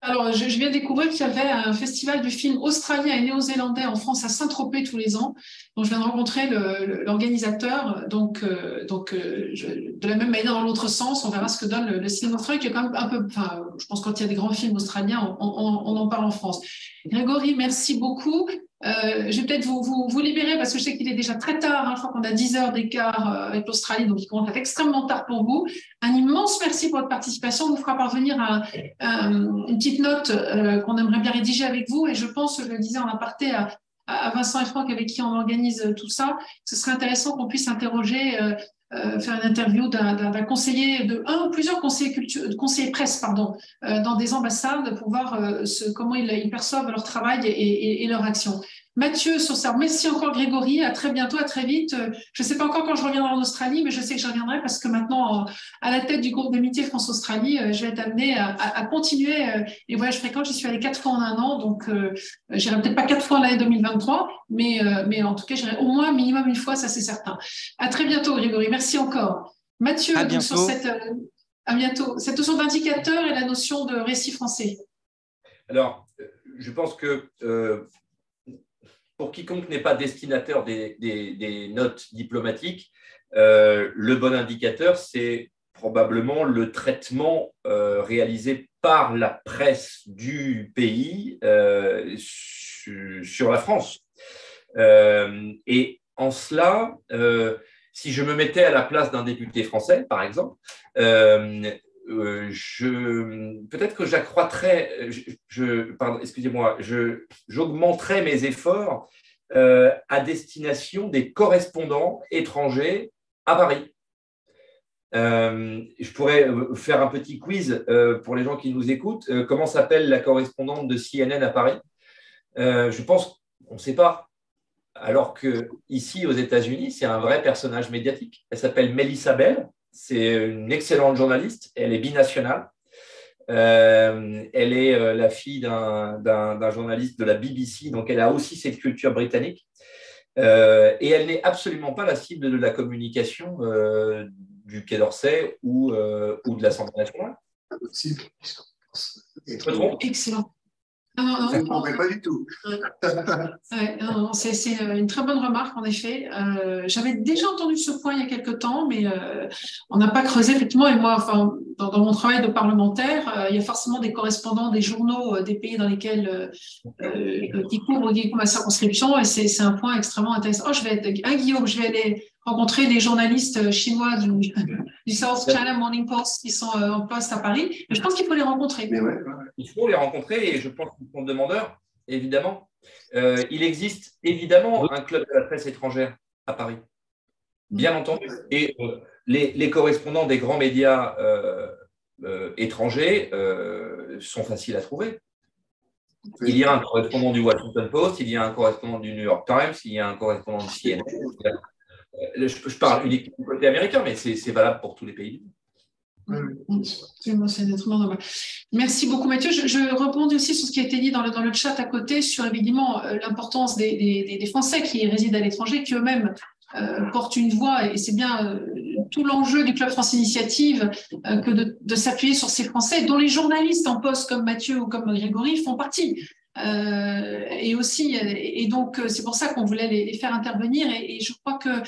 Alors, je viens de découvrir qu'il y avait un festival du film australien et néo-zélandais en France à Saint-Tropez tous les ans. Donc, je viens de rencontrer l'organisateur. Donc, de la même manière, dans l'autre sens, on verra ce que donne le cinéma australien, qui est quand même un peu. Enfin, je pense que quand il y a des grands films australiens, on en parle en France. Grégory, merci beaucoup. Je vais peut-être vous libérer parce que je sais qu'il est déjà très tard. Hein, je crois qu'on a 10 heures d'écart avec l'Australie, donc il commence à être extrêmement tard pour vous. Un immense merci pour votre participation. On vous fera parvenir une petite note qu'on aimerait bien rédiger avec vous. Et je pense, je le disais en aparté à Vincent et Franck avec qui on organise tout ça, ce serait intéressant qu'on puisse interroger, faire une interview d'un conseiller, un ou plusieurs conseillers presse, dans des ambassades pour voir comment ils perçoivent leur travail et leur action. Mathieu, sur ça, merci encore Grégory, à très bientôt, à très vite. Je ne sais pas encore quand je reviendrai en Australie, mais je sais que je reviendrai parce que maintenant, à la tête du groupe d'amitié France-Australie, je vais être amenée à continuer les voyages fréquents. J'y suis allée 4 fois en un an, donc j'irai peut-être pas 4 fois en l'année 2023, mais en tout cas, j'irai au moins minimum une fois, ça c'est certain. À très bientôt Grégory, merci encore. Mathieu, donc, sur à bientôt. Cette notion d'indicateur et la notion de récit français. Alors, je pense que pour quiconque n'est pas destinataire des notes diplomatiques, le bon indicateur, c'est probablement le traitement réalisé par la presse du pays sur la France. Et en cela, si je me mettais à la place d'un député français, par exemple, peut-être que j'accroîtrais, j'augmenterais mes efforts à destination des correspondants étrangers à Paris. Je pourrais faire un petit quiz pour les gens qui nous écoutent. Comment s'appelle la correspondante de CNN à Paris? Je pense qu'on ne sait pas. Alors qu'ici, aux États-Unis, c'est un vrai personnage médiatique. Elle s'appelle Melissa Bell. C'est une excellente journaliste. Elle est binationale. Elle est la fille d'un journaliste de la BBC, donc elle a aussi cette culture britannique. Et elle n'est absolument pas la cible de la communication du Quai d'Orsay ou de l'Assemblée nationale. Excellent. Je ne comprends pas du tout. C'est une très bonne remarque, en effet. J'avais déjà entendu ce point il y a quelque temps, mais on n'a pas creusé, effectivement. Et moi, enfin, dans mon travail de parlementaire, il y a forcément des correspondants des journaux des pays dans lesquels qui couvrent ma circonscription, et c'est un point extrêmement intéressant. Guillaume, je vais aller rencontrer les journalistes chinois du South China Morning Post qui sont en poste à Paris. Mais je pense qu'il faut les rencontrer. Mais ouais. Il faut les rencontrer et je pense qu'ils sont demandeurs, évidemment. Il existe évidemment un club de la presse étrangère à Paris, bien entendu. Et les correspondants des grands médias étrangers sont faciles à trouver. Il y a un correspondant du Washington Post, il y a un correspondant du New York Times, il y a un correspondant de CNN. Je parle uniquement du côté américain, mais c'est valable pour tous les pays. Merci beaucoup Mathieu. Je rebondis aussi sur ce qui a été dit dans le chat à côté sur évidemment l'importance des Français qui résident à l'étranger, qui eux-mêmes portent une voix, et c'est bien tout l'enjeu du Club France Initiative que de s'appuyer sur ces Français dont les journalistes en poste comme Mathieu ou comme Grégory font partie. Et donc c'est pour ça qu'on voulait les faire intervenir, et je crois que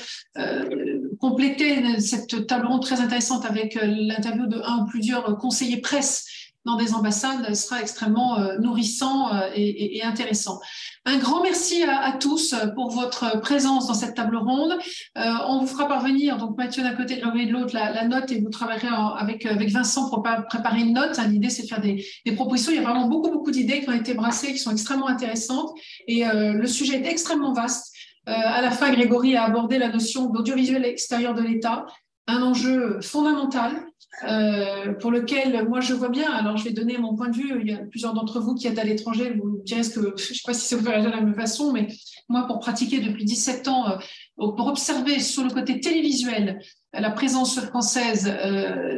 compléter cette table ronde très intéressante avec l'interview de un ou plusieurs conseillers presse dans des ambassades sera extrêmement nourrissant et intéressant. Un grand merci à tous pour votre présence dans cette table ronde. On vous fera parvenir, donc Mathieu d'un côté, Grégory de l'autre, la note, et vous travaillerez avec Vincent pour préparer une note. L'idée, c'est de faire des propositions. Il y a vraiment beaucoup d'idées qui ont été brassées, qui sont extrêmement intéressantes, et le sujet est extrêmement vaste. À la fin, Grégory a abordé la notion d'audiovisuel extérieur de l'État. un enjeu fondamental pour lequel moi je vois bien, alors je vais donner mon point de vue, il y a plusieurs d'entre vous qui êtes à l'étranger, vous me direz ce que, je ne sais pas si ça vous fait réagir de la même façon, mais moi pour pratiquer depuis 17 ans, pour observer sur le côté télévisuel la présence française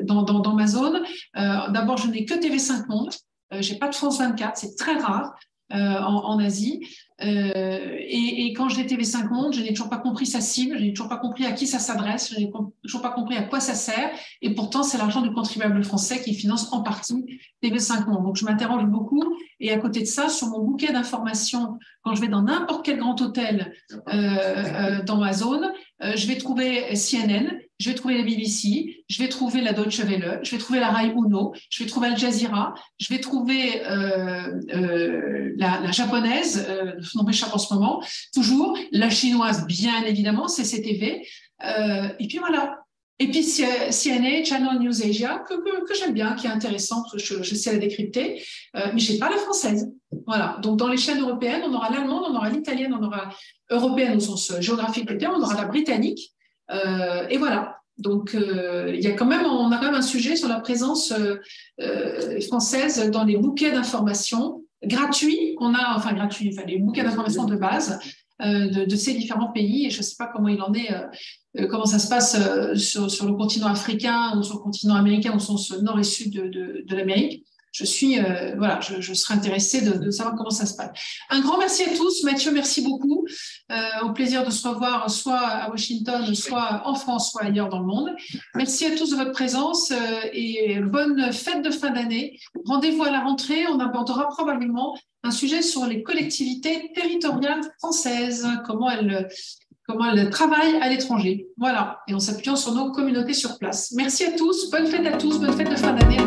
dans ma zone, d'abord je n'ai que TV5 Monde, je n'ai pas de France 24, c'est très rare en Asie. Et quand j'ai TV5 Monde, je n'ai toujours pas compris sa cible, je n'ai toujours pas compris à qui ça s'adresse, je n'ai toujours pas compris à quoi ça sert, et pourtant c'est l'argent du contribuable français qui finance en partie TV5 Monde. Donc je m'interroge beaucoup, et à côté de ça, sur mon bouquet d'informations, quand je vais dans n'importe quel grand hôtel dans ma zone, je vais trouver CNN, je vais trouver la BBC, je vais trouver la Deutsche Welle, je vais trouver la Rai Uno, je vais trouver Al Jazeera, je vais trouver la japonaise, son nom m'échappe en ce moment, toujours, la chinoise, bien évidemment, CCTV, et puis voilà. Et puis CNA, Channel News Asia, que j'aime bien, qui est intéressant, parce que je sais la décrypter, mais je n'ai pas la française. Voilà. Donc dans les chaînes européennes, on aura l'allemande, on aura l'italienne, on aura européenne au sens géographique du terme, on aura la britannique, et voilà. Donc on a quand même un sujet sur la présence française dans les bouquets d'informations gratuits qu'on a, enfin les bouquets d'informations de base de ces différents pays. Et je ne sais pas comment il en est, comment ça se passe sur le continent africain ou sur le continent américain au sens nord et sud de l'Amérique. Je serais intéressée de savoir comment ça se passe. Un grand merci à tous. Mathieu, merci beaucoup. Au plaisir de se revoir soit à Washington, soit en France, soit ailleurs dans le monde. Merci à tous de votre présence et bonne fête de fin d'année. Rendez-vous à la rentrée. On abordera probablement un sujet sur les collectivités territoriales françaises, comment elles travaillent à l'étranger. Voilà, et en s'appuyant sur nos communautés sur place. Merci à tous. Bonne fête à tous. Bonne fête de fin d'année.